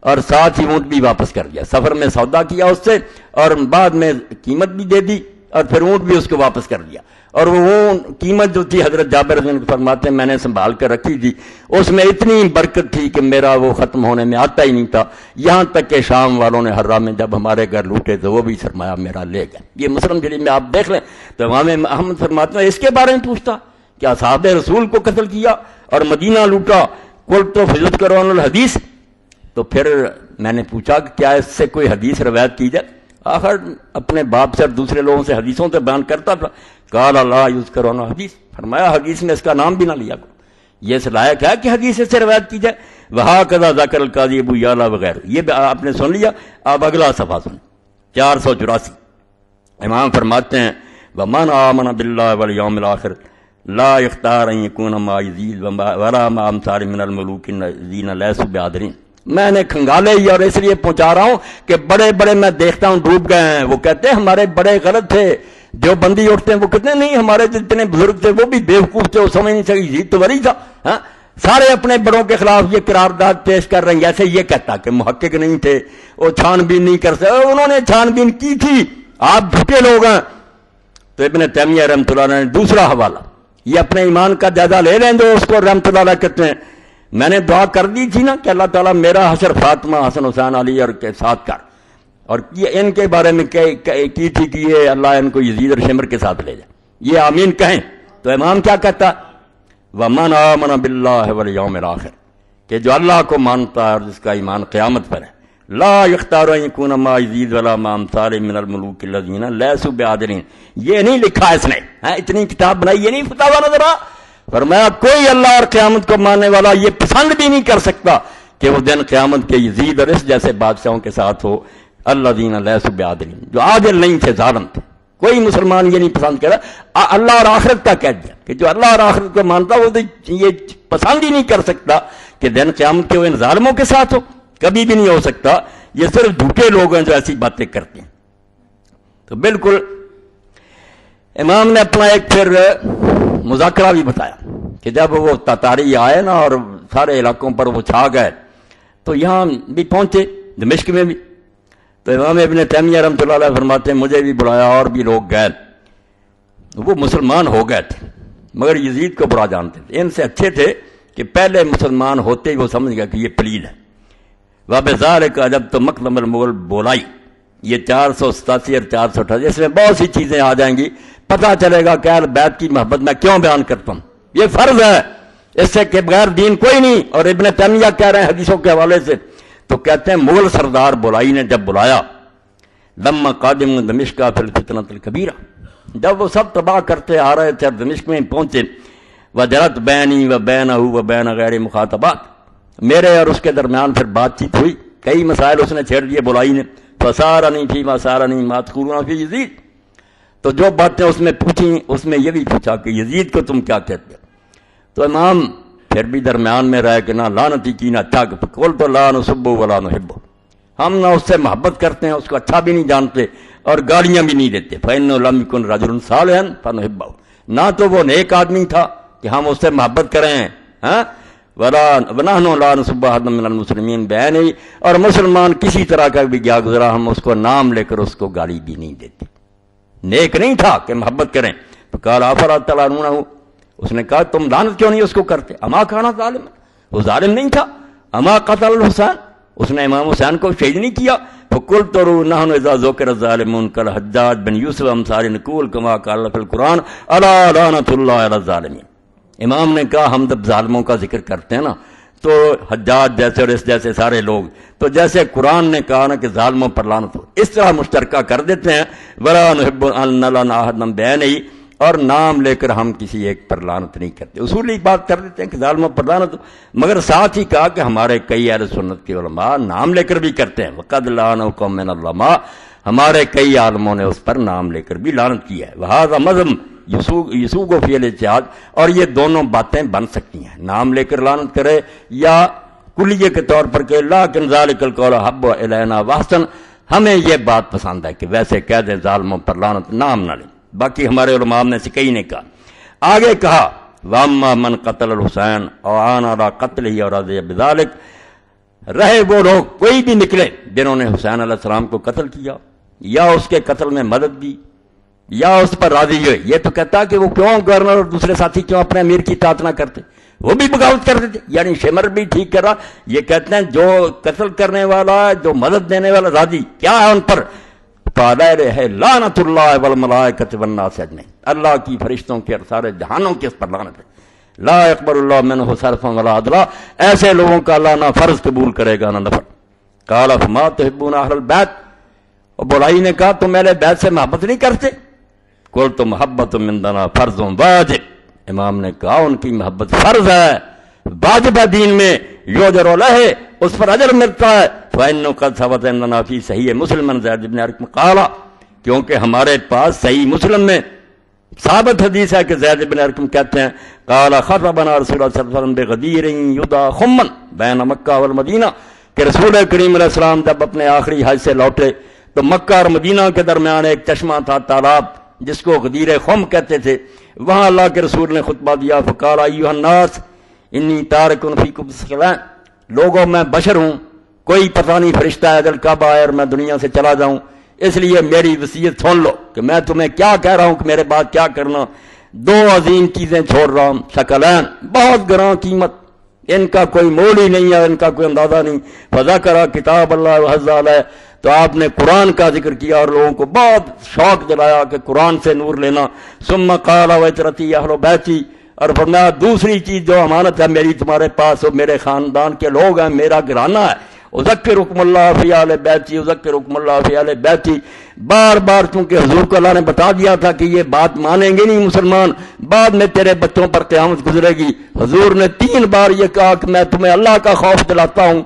S1: اور ساتھ ہی اونٹ بھی واپس کر دیا، سفر میں سودا کیا اس سے اور بعد میں قیمت بھی دے دی اور پھر اونٹ بھی اس کو واپس کر دیا۔ اور وہ قیمت جو تھی حضرت جابر رضی اللہ عنہ فرماتے ہیں میں نے سنبھال کر رکھی تھی، اس میں اتنی برکت تھی کہ میرا وہ ختم ہونے میں آتا ہی نہیں تھا، یہاں تک کہ شام والوں نے حرہ میں جب ہمارے گھر لوٹے تو وہ بھی سرمایہ میرا لے گئے۔ یہ مسلم شریف میں آپ دیکھ لیں تو امام احمد فرماتے ہیں اس کے بارے میں پوچھتا کہ اصحاب رسول کو قتل کیا اور مدینہ لوٹا، قلت تو فضلت کرون الحدیث، تو پھر میں نے پوچھا کہ کیا اس سے کوئی حدیث روایت کی جائے؟ آخر اپنے باپ سے اور دوسرے لوگوں سے حدیثوں سے بیان کرتا تھا۔ قال لا یذکرون حدیث، فرمایا حدیث میں اس کا نام بھی نہ لیا کرو، یہ اس لائق ہے کہ حدیث سے روایت کی جائے۔ وہکذا ذکر القاضی ابو یعلا وغیرہ، یہ آپ نے سن لیا۔ اب اگلا صفحہ سن 484، امام فرماتے ہیں ومن آمن باللہ والیوم الآخر لا یختار ان یکون مع یزید ولا مع امثال من الملوک الذین لیسوا بعادرین۔ میں نے کھنگالے ہی اور اس لیے پہنچا رہا ہوں کہ بڑے بڑے میں دیکھتا ہوں ڈوب گئے ہیں، وہ کہتے ہیں ہمارے بڑے غلط تھے، جو بندی اٹھتے ہیں وہ کہتے ہیں نہیں ہمارے جتنے بزرگ تھے وہ بھی بیوقوف تھے، وہ سمجھ نہیں سکے یزید تو ولی تھا۔ سارے اپنے بڑوں کے خلاف یہ قرارداد پیش کر رہے ہیں، جیسے یہ کہتا کہ محقق نہیں تھے، وہ چھان بین نہیں کر سکتے، انہوں نے چھان بین کی تھی، آپ جھوٹے لوگ ہیں۔ تو ابن تیمیہ رحمۃ اللہ علیہ نے دوسرا حوالہ، یہ اپنے ایمان کا جائزہ لے لیں جو اس کو رحمۃ اللہ علیہ کہتے ہیں، میں نے دعا کر دی تھی نا کہ اللہ تعالیٰ میرا حشر فاطمہ حسن حسین علی اور کے ساتھ کر، اور یہ ان کے بارے میں کی تھی کہ یہ اللہ ان کو یزید اور شمر کے ساتھ لے جائے، یہ آمین کہیں۔ تو امام کیا کہتا؟ ومن آمن باللہ والیوم الآخر، کہ جو اللہ کو مانتا ہے اور جس کا ایمان قیامت پر ہے، لا یختار ان یکون مع یزید ولا مع امثال من الملوک الذین لیسوا بعادلین، یہ نہیں لکھا اس نے، اتنی کتاب بنائی، یہ نہیں فتاویٰ نظر آ، فرمایا کوئی اللہ اور قیامت کو ماننے والا یہ پسند بھی نہیں کر سکتا کہ وہ دن قیامت کے یزید اور اس جیسے بادشاہوں کے ساتھ ہو، الذین لیسوا بعادلین، جو عادل نہیں تھے، ظالم تھے، کوئی مسلمان یہ نہیں پسند کرا۔ اللہ اور آخرت کا کہہ دیا کہ جو اللہ اور آخرت کو مانتا وہ تو یہ پسند ہی نہیں کر سکتا کہ دن قیامت کے وہ ان ظالموں کے ساتھ ہو، کبھی بھی نہیں ہو سکتا۔ یہ صرف جھوٹے لوگ ہیں جو ایسی باتیں کرتے ہیں۔ تو بالکل امام نے اپنا ایک پھر مذاکرہ بھی بتایا کہ جب وہ تاتاری آئے نا اور سارے علاقوں پر وہ چھا گئے تو یہاں بھی پہنچے، دمشق میں بھی، تو امام ابن تیمیہ رحمۃ اللہ علیہ فرماتے ہیں مجھے بھی بلایا اور بھی لوگ گئے، وہ مسلمان ہو گئے تھے مگر یزید کو برا جانتے تھے، ان سے اچھے تھے کہ پہلے مسلمان ہوتے ہی وہ سمجھ گیا کہ یہ پلید ہے۔ وَبِذَلِكَ أَجَبْتُ مَقْدَمَ الْمُغَلِ بولائی، یہ 487 اور 428، اس میں بہت سی چیزیں آ جائیں گی، پتہ چلے گا کہ اہل بیت کی محبت میں کیوں بیان کرتا ہوں، یہ فرض ہے، اس سے کہ بغیر دین کوئی نہیں۔ اور ابن تیمیہ کہہ رہے ہیں حدیثوں کے حوالے سے، تو کہتے ہیں مغل سردار بولائی نے جب بلایا، لما قادم دمشق فی الفتنۃ الکبیرہ، جب وہ سب تباہ کرتے آ رہے تھے دمشق میں پہنچے، وجرت بینی و بینہ و بین غیر مخاطبات، میرے اور اس کے درمیان پھر بات چیت ہوئی، کئی مسائل اس نے چھیڑ دیے بولائی نے، فسارنی فی ما سارنی ما تقولون فی یزید، تو جو باتیں اس میں پوچھیں اس میں یہ بھی پوچھا کہ یزید کو تم کیا کہتے ہو؟ تو امام پھر بھی درمیان میں رہ کے نہ لعنتی کی نہ اچھا کول تو لا نسبو ولا نحبو، ہم نہ اس سے محبت کرتے ہیں، اس کو اچھا بھی نہیں جانتے اور گالیاں بھی نہیں دیتے. فإنه لم يكن رجل صالحا فنحبه، نہ تو وہ نیک آدمی تھا کہ ہم اس سے محبت کریں، ہاں ونحن لا نسب احدا من المسلمین بعینہ، اور مسلمان کسی طرح کا بھی گیا گزرا ہم اس کو نام لے کر اس کو گالی بھی نہیں دیتے. نیک نہیں تھا کہ محبت کریں. تو قال افلا تلعنونہ، اس نے کہا تم لعنت کیوں نہیں اس کو کرتے؟ اما کانا ظالم، وہ ظالم نہیں تھا. اما قتل الحسین، اس نے امام حسین کو شہید نہیں کیا. فقلت نحن اذا ذکر الظالمون کالحجاج بن یوسف امثال نقول کما قال فی القرآن الا لعنۃ اللہ علی الظالمین. امام نے کہا ہم جب ظالموں کا ذکر کرتے ہیں نا تو حجاج جیسے اور اس جیسے سارے لوگ، تو جیسے قرآن نے کہا نا کہ ظالموں پر لعنت ہو، اس طرح مشترکہ کر دیتے ہیں. ولا نحب ان نلعن احدا بعینہ، اور نام لے کر ہم کسی ایک پر لعنت نہیں کرتے. اصولی بات کر دیتے ہیں کہ ظالموں پر لعنت، مگر ساتھ ہی کہا کہ ہمارے کئی اہل سنت کے علماء نام لے کر بھی کرتے ہیں. وقد لعن قوم من العلماء، ہمارے کئی عالموں نے اس پر نام لے کر بھی لعنت کی ہے. وہذا مذہب یسوغ فی الاجتہاد، اور یہ دونوں باتیں بن سکتی ہیں، نام لے کر لعنت کرے یا کلیے کے طور پر کہ لیکن ذالک القول حب الینا واحسن، ہمیں یہ بات پسند ہے کہ ویسے کہہ دیں ظالموں پر لعنت، نام نہ لیں. باقی ہمارے علماء میں سے کئی نے کہا. آگے کہا واما من قتل الحسین او عان علی قتلہ اور رضی بذلک، رہے وہ لوگ کوئی بھی نکلے جنہوں نے حسین علیہ السلام کو قتل کیا یا اس کے قتل میں مدد دی یا اس پر راضی ہوئے. یہ تو کہتا کہ وہ کیوں گورنر اور دوسرے ساتھی کیوں اپنے امیر کی اطاعت نہ کرتے، وہ بھی بغاوت کرتے تھے. یعنی شمر بھی ٹھیک کر رہا. یہ کہتے ہیں جو قتل کرنے والا، جو مدد دینے والا راضی، کیا ہے ان پر؟ ہے لعنت اللہ والملائکۃ والناس اجمعین، اللہ کی فرشتوں کے اور سارے جہانوں کے اس پر لعنت ہے. لا يقبل اللہ منہ صرفا ولا عدلا، ایسے لوگوں کا اللہ نہ فرض قبول کرے گا نہ نفل. قال فما تحبون اہل البیت، اور بولائی نے کہا تم اہل بیت سے محبت نہیں کرتے؟ قلت محبت من دنا فرض واجب، امام نے کہا ان کی محبت فرض ہے، واجب ہے دین میں، یؤجر علیہ، اس پر اجر ملتا ہے. فإنه قد ثبت عندنا فی صحیح مسلم زید بن ارقم قال، کیونکہ ہمارے پاس صحیح مسلم میں ثابت حدیث ہے کہ زید بن ارقم کہتے ہیں قال خطبنا رسول اللہ صلی اللہ علیہ وسلم بغدیر یدعى خمن بین مکہ والمدینہ، کہ رسول کریم علیہ السلام جب اپنے آخری حج سے لوٹے تو مکہ اور مدینہ کے درمیان ایک چشمہ تھا، تالاب، جس کو غدیر خم کہتے تھے. وہاں اللہ کے رسول نے خطبہ دیا. فقال ایھا الناس انی تارک فیکم ثقلین، لوگوں میں بشر ہوں، کوئی پتہ نہیں فرشتہ ہے اجل کب آئے اور میں دنیا سے چلا جاؤں، اس لیے میری وصیت سن لو کہ میں تمہیں کیا کہہ رہا ہوں کہ میرے بعد کیا کرنا. دو عظیم چیزیں چھوڑ رہا ہوں، ثقلین، بہت گراں قیمت، ان کا کوئی مول ہی نہیں ہے، ان کا کوئی اندازہ نہیں. فذکر کتاب اللہ وحظ علیہ، تو آپ نے قرآن کا ذکر کیا اور لوگوں کو بہت شوق دلایا کہ قرآن سے نور لینا. ثم قال وعترتی اہل بیتی، اور فرمایا دوسری چیز جو امانت ہے میری تمہارے پاس، وہ میرے خاندان کے لوگ ہیں، میرا گھرانہ ہے. اذکرکم اللہ فی اہل بیتی، اذکرکم اللہ فی اہل بیتی، بار بار چونکہ حضور کو اللہ نے بتا دیا تھا کہ یہ بات مانیں گے نہیں مسلمان، بعد میں تیرے بچوں پر قیامت گزرے گی. حضور نے 3 بار یہ کہا کہ میں تمہیں اللہ کا خوف دلاتا ہوں،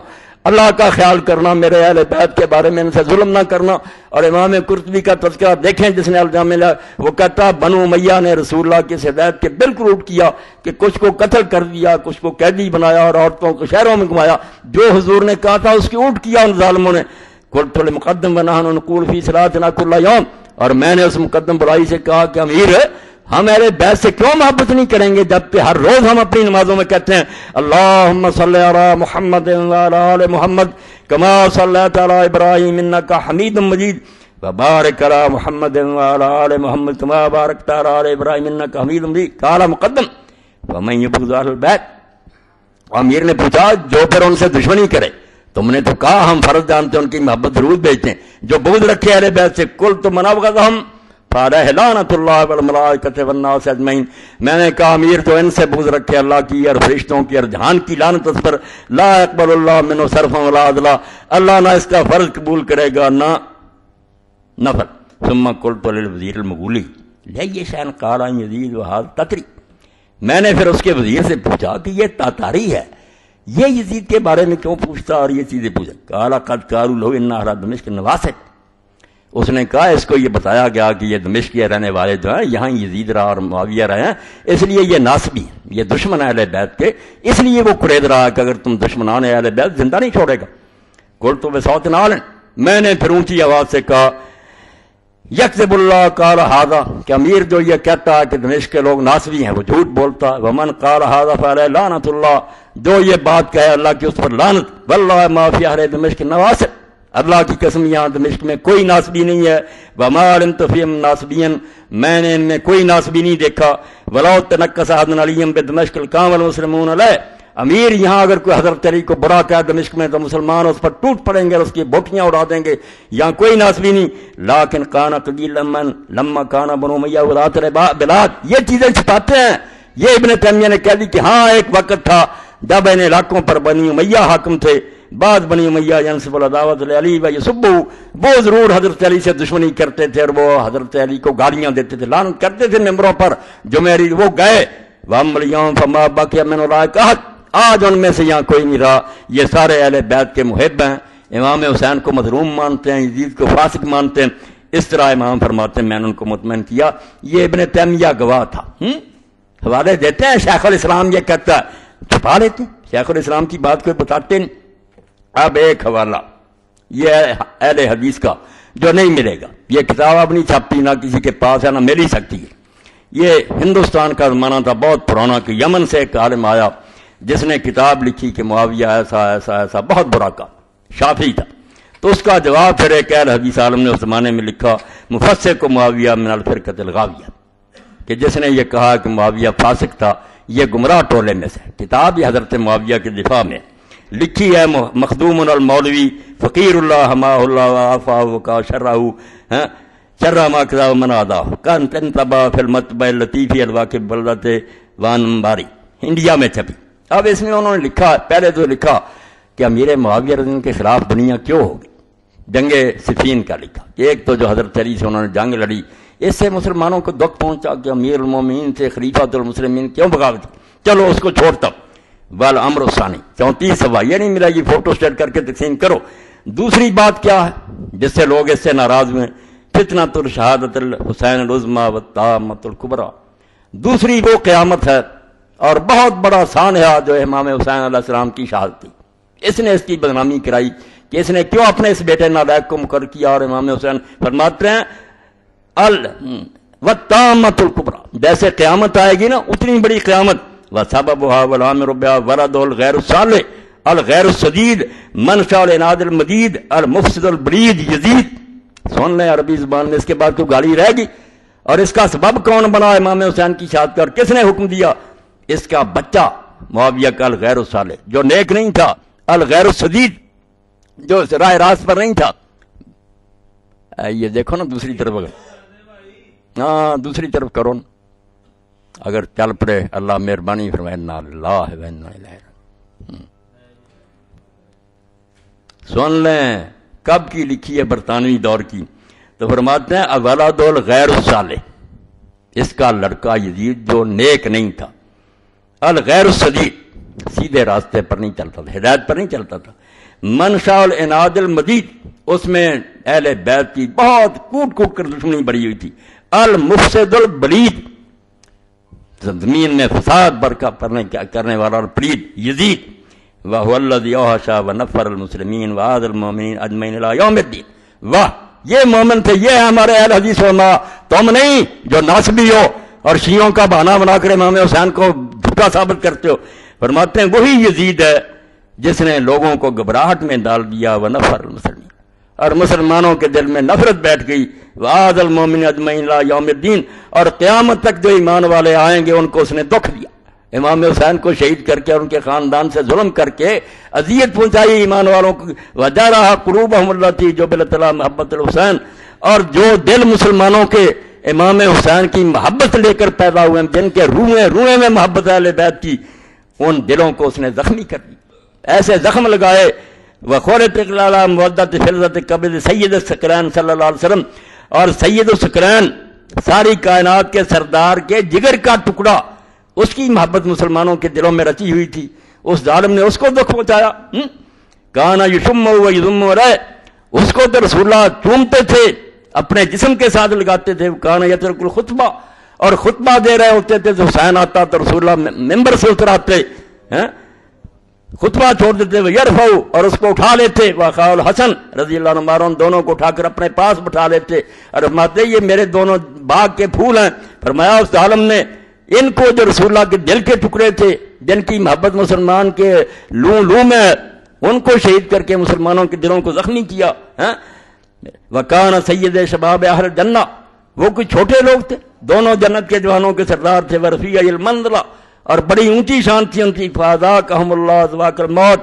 S1: اللہ کا خیال کرنا، میرے اہل بیت کے بارے میں ان سے ظلم نہ کرنا. اور امام قرطبی کا تذکرہ دیکھیں جس نے الجامع لیا، وہ کہتا بنو امیہ نے رسول اللہ کی ہدایت کے بالکل الٹ کیا کہ کچھ کو قتل کر دیا، کچھ کو قیدی بنایا اور عورتوں کو شہروں میں گھمایا. جو حضور نے کہا تھا اس کی الٹ کیا ان ظالموں نے. قلت للمقدم ونحن نقول فی صلاتنا کل یوم، اور میں نے اس مقدم بلائی سے کہا کہ امیر ہم اہل بیت سے کیوں محبت نہیں کریں گے جبکہ ہر روز ہم اپنی نمازوں میں کہتے ہیں اللہم صلی علی محمد وعلی آل محمد کما صلیت علی ابراہیم انک حمید مجید وبارک علی محمد وعلی آل محمد کما بارکت علی آل ابراہیم انک حمید مجید. قال مقدم ومن یبغض اہل البیت، امیر نے پوچھا جو پھر ان سے دشمنی کرے، تم نے تو کہا ہم فرض جانتے ہیں ان کی محبت ضرور بھیجتے ہیں، جو بغض رکھے اہل بیت سے قلت من ابغضہم فعلیہ لعنت اللہ والملائکۃ والناس اجمعین، میں نے کہا امیر تو ان سے بغض رکھے اللہ کی اور فرشتوں کی اور جہان کی لعنت اس پر. لا يقبل اللہ منہ صرفا ولا عدلا، اللہ نہ اس کا فرض قبول کرے گا نہ نفل. ثم قلت للوزیر المغولی لئی شأن قال یزید وہذا تتری، میں نے پھر اس کے وزیر سے پوچھا کہ یہ تاتاری ہے، یہ یزید کے بارے میں کیوں پوچھتا اور یہ چیزیں پوچھا. قال قد قالوا له ان اہل دمشق نواسط، اس نے کہا اس کو یہ بتایا گیا کہ یہ دمشق کے رہنے والے جو ہیں یہاں یزید رہا اور معاویہ رہے ہیں، اس لیے یہ ناسبی ہیں، یہ دشمن اہل بیت کے، اس لیے وہ قرید رہا کہ اگر تم دشمنان اہل بیت زندہ نہیں چھوڑے گا۔ قلت بصوت عال، میں نے پھر اونچی آواز سے کہا یکذب اللہ قال ھذا، کہ امیر جو یہ کہتا ہے کہ دمشق کے لوگ ناسبی ہیں وہ جھوٹ بولتا ہے، ومن قال ھذا فعلیہ لعنت اللہ، جو یہ بات کہے اللہ کی اس پر لعنت، واللہ ما فی اہل دمشق نواسب، اللہ کی قسم یہاں دمشق میں کوئی ناسبی نہیں ہے، وما علمت فیہم ناسبین، میں نے ان میں کوئی ناسبی نہیں دیکھا، ولو تنکس احد علیہم بدمشق القام المسلمون علیہ، امیر یہاں اگر کوئی حضرت علی کو برا کہا دمشق میں تو مسلمان اس پر ٹوٹ پڑیں گے اور اس کی بوٹیاں اڑا دیں گے، یہاں کوئی ناسبی نہیں، لیکن کان قلیلا من لما کان بنو امیہ ولاۃ البلاد، یہ چیزیں چھپاتے ہیں۔ یہ ابن تیمیہ نے کہہ دی کہ ہاں ایک وقت تھا جب ان علاقوں پر بنی امیہ حاکم تھے، بعد بنی امیہ ینسب العداوۃ علی و یسبہ، وہ ضرور حضرت علی سے دشمنی کرتے تھے اور وہ حضرت علی کو گالیاں دیتے تھے، لعنت کرتے تھے ممبروں پر، جو میری وہ گئے، واما الیوم فما بقی من اولئک احد، آج ان میں سے یہاں کوئی نہیں رہا، یہ سارے اہل بیت کے محب ہیں، امام حسین کو مظلوم مانتے ہیں، یزید کو فاسق مانتے ہیں۔ اس طرح امام فرماتے ہیں میں نے ان کو مطمئن کیا، یہ ابن تیمیہ گواہ تھا۔ حوالے دیتے ہیں، شیخ الاسلام یہ کہتا ہے، چھپا لیتے ہیں، شیخ الاسلام کی بات کوئی بتاتے نہیں۔ اب ایک حوالہ یہ اہل حدیث کا جو نہیں ملے گا، یہ کتاب اب نہیں چھپتی، نہ کسی کے پاس ہے، نہ مل ہی سکتی ہے۔ یہ ہندوستان کا زمانہ تھا بہت پرانا کہ یمن سے ایک عالم آیا جس نے کتاب لکھی کہ معاویہ ایسا ایسا ایسا بہت برا کا شافعی تھا، تو اس کا جواب پھر ایک اہل حدیث عالم نے اس زمانے میں لکھا مفسر کو معاویہ من الفرقۃ الغاویہ، کہ جس نے یہ کہا کہ معاویہ فاسق تھا، یہ گمراہ ٹولے میں سے۔ کتاب یہ حضرت معاویہ کے دفاع میں لکھی ہے، مخدوم المولوی فقیر اللہ حماہ اللہ وعافاہ کا شرہ شرہ ما کذا من آداہ کان تنتبہ فی المطبع اللطیفی الواقب بلدت وان باری، انڈیا میں چھپی۔ اب اس میں انہوں نے لکھا، پہلے تو لکھا کہ امیر معاویہ رضی اللہ عنہ کے خلاف دنیا کیوں ہوگی، جنگ صفین کا لکھا، ایک تو جو حضرت علی سے انہوں نے جنگ لڑی، اس سے مسلمانوں کو دکھ پہنچا کہ امیر المومنین سے خلیفۃ المسلمین کیوں بغاوت، چلو اس کو چھوڑتا۔ والامر الثانی 34 صفحہ، یہ نہیں ملا یہ فوٹو اسٹیٹ کر کے تقسیم کرو۔ دوسری بات کیا ہے جس سے لوگ اس سے ناراض ہوئے، فتنۃ الشہادۃ الحسین العظمیٰ والطامۃ الکبریٰ، دوسری وہ قیامت ہے اور بہت بڑا سانحہ جو امام حسین علیہ السلام کی شہادت تھی، اس نے اس کی بدنامی کرائی کہ اس نے کیوں اپنے اس بیٹے نالائق کو مقرر کیا، اور امام حسین فرماتے ہیں والطامۃ الکبریٰ، جیسے قیامت آئے گی نا اتنی بڑی قیامت، وسببها والامر بها ورد الغیر الصالح الغیر السدید منشا العناد المدید المفسد البلید یزید۔ سن لیں عربی زبان میں، اس کے بعد تو گالی رہے گی۔ اور اس کا سبب کون بنا امام حسین کی شہادت کا، اور کس نے حکم دیا؟ اس کا بچہ معاویہ کا الغیر الصالح، جو نیک نہیں تھا، الغیر السدید، جو راہ راست پر نہیں تھا۔ یہ دیکھو نا دوسری طرف، ہاں دوسری طرف کرو نا، اگر چل پڑے اللہ مہربانی فرمائے۔ انا للہ و انا الیہ راجعون۔ سن لیں کب کی لکھی ہے، برطانوی دور کی، تو فرماتے ہیں اولاد الغیر الصالح، اس کا لڑکا یزید جو نیک نہیں تھا، الغیر السدید، سیدھے راستے پر نہیں چلتا تھا، ہدایت پر نہیں چلتا تھا، منشا العناد المدید، اس میں اہل بیت کی بہت کوٹ کوٹ کر دشمنی بڑھی ہوئی تھی، المفسد البلید، زمین میں فساد برقع کرنے والا اور پلید یزید، وَهُوَ الَّذِي أَوْحَشَ وَنَفَّرَ الْمُسْلِمِينَ وَعَادَ الْمُؤْمِنِينَ أَجْمَعِينَ إِلَىٰ يَوْمِ الدِّينِ۔ واہ، یہ مومن تھے، یہ ہمارے اہل حدیث علماء، تم نہیں جو ناسبی ہو اور شیعوں کا بہانہ بنا کر امام حسین کو جھوٹا ثابت کرتے ہو۔ فرماتے ہیں وہی یزید ہے جس نے لوگوں کو گھبراہٹ میں ڈال دیا، وَنَفَّرَ الْمُسْلِمِينَ، اور مسلمانوں کے دل میں نفرت بیٹھ گئی، وَعَادَ الْمُؤْمِنِينَ أَجْمَعِينَ إِلَىٰ يَوْمِ الدِّينِ، اور قیامت تک جو ایمان والے آئیں گے ان کو اس نے دکھ دیا۔ امام حسین کو شہید کر کے اور ان کے خاندان سے ظلم کر کے اذیت پہنچائی ایمان والوں کو، وَجَرَحَ قُلُوبَهُمُ الَّتِي جُبِلَتْ عَلَىٰ مَحَبَّةِ الْحُسَيْنِ، اور جو دل مسلمانوں کے امام حسین کی محبت لے کر پیدا ہوئے ہیں، جن کے روئیں میں محبت ہے اہل بیت کی، ان دلوں کو اس نے زخمی کر دی، ایسے زخم لگائے۔ وَخُرِّجَتْ عَلَىٰ مُوَدَّةِ فِلْذَةِ قَبْضِ سید الثقلین صلی اللہ علیہ وسلم، اور سید الثقلین ساری کائنات کے سردار کے جگر کا ٹکڑا، اس کی محبت مسلمانوں کے دلوں میں رچی ہوئی تھی، اس ظالم نے اس کو دکھ پہنچایا۔ کانا یشم و یذم رہے، اس کو تو رسول اللہ چومتے تھے اپنے جسم کے ساتھ لگاتے تھے. کان یترک الخطبہ، اور خطبہ دے رہے ہوتے تھے تو حسین آتا تو رسول اللہ ممبر سے اتراتے، خطبہ چھوڑ دیتے وہ یرفعو، اور اس کو اٹھا لیتے. وقال الحسن رضی اللہ عنہ ان دونوں کو اٹھا کر اپنے پاس بٹھا لیتے اور فرماتے یہ میرے دونوں باغ کے پھول ہیں. فرمایا اس عالم نے ان کو جو رسول اللہ کے دل کے ٹکڑے تھے، جن کی محبت مسلمان کے لوں میں، ان کو شہید کر کے مسلمانوں کے دلوں کو زخمی کیا. وکان سید شباب اہل جنہ، وہ کوئی چھوٹے لوگ تھے، دونوں جنت کے جوانوں کے سردار تھے. ورفیع المنزلہ، اور بڑی اونچی شان تھی ان کی. فاذاقہم اللہ ذواق الموت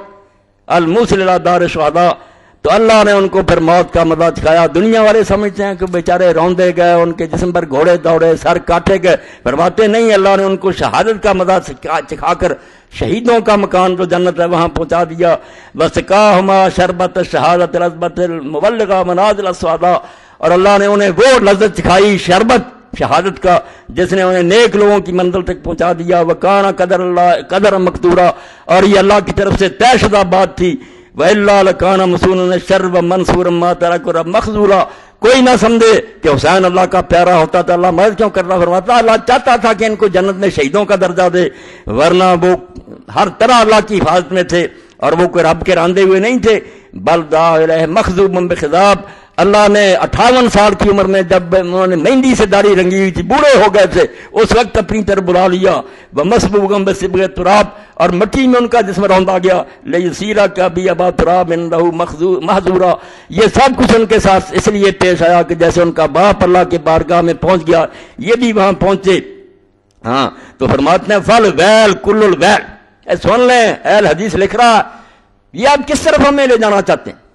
S1: الموصل الی دار الشہداء، تو اللہ نے ان کو پھر موت کا مزہ چکھایا. دنیا والے سمجھتے ہیں کہ بیچارے روندے گئے، ان کے جسم پر گھوڑے دوڑے، سر کاٹے گئے. فرماتے نہیں، اللہ نے ان کو شہادت کا مزہ چکھا کر شہیدوں کا مکان جو جنت ہے وہاں پہنچا دیا. وسقاہما شربت الشہادۃ العذبۃ المبلغہ منازل السعداء، اور اللہ نے انہیں وہ لذت چکھائی شربت شہادت کا جس نے انہیں نیک لوگوں کی منزل تک پہنچا دیا. وکانا قدر اللہ قدر مقدورا، اور یہ اللہ کی طرف سے طے شدہ بات تھی. وَإِلَّا لَكَانَ مَصُونًا الشَّرَّ وَمَنْصُورًا مَا تَرَكَ مَخْذُولًا، کوئی نہ سمجھے کہ حسین اللہ کا پیارا ہوتا تھا اللہ مدد کیوں کر رہا. فرماتا اللہ چاہتا تھا کہ ان کو جنت میں شہیدوں کا درجہ دے، ورنہ وہ ہر طرح اللہ کی حفاظت میں تھے اور وہ کوئی رب کے راندے ہوئے نہیں تھے. بل دعا الیہ مخضوبا بخضاب، اللہ نے 58 سال کی عمر میں جب انہوں نے مہندی سے داڑھی رنگی ہوئی تھی، بوڑھے ہو گئے تھے، اس وقت اپنی طرف بلا لیا. ومسبوغا بسبغ تراب، اور مٹی میں ان کا جسم روندا گیا. لیسیرا کا بھی ابا تراب انہ محذورا، یہ سب کچھ ان کے ساتھ اس لیے پیش آیا کہ جیسے ان کا باپ اللہ کے بارگاہ میں پہنچ گیا یہ بھی وہاں پہنچے. تو فرماتے ہیں فل ویل کل الویل، سن لیں اہل حدیث لکھ رہا یہ آپ کس طرف ہمیں لے جانا چاہتے ہیں،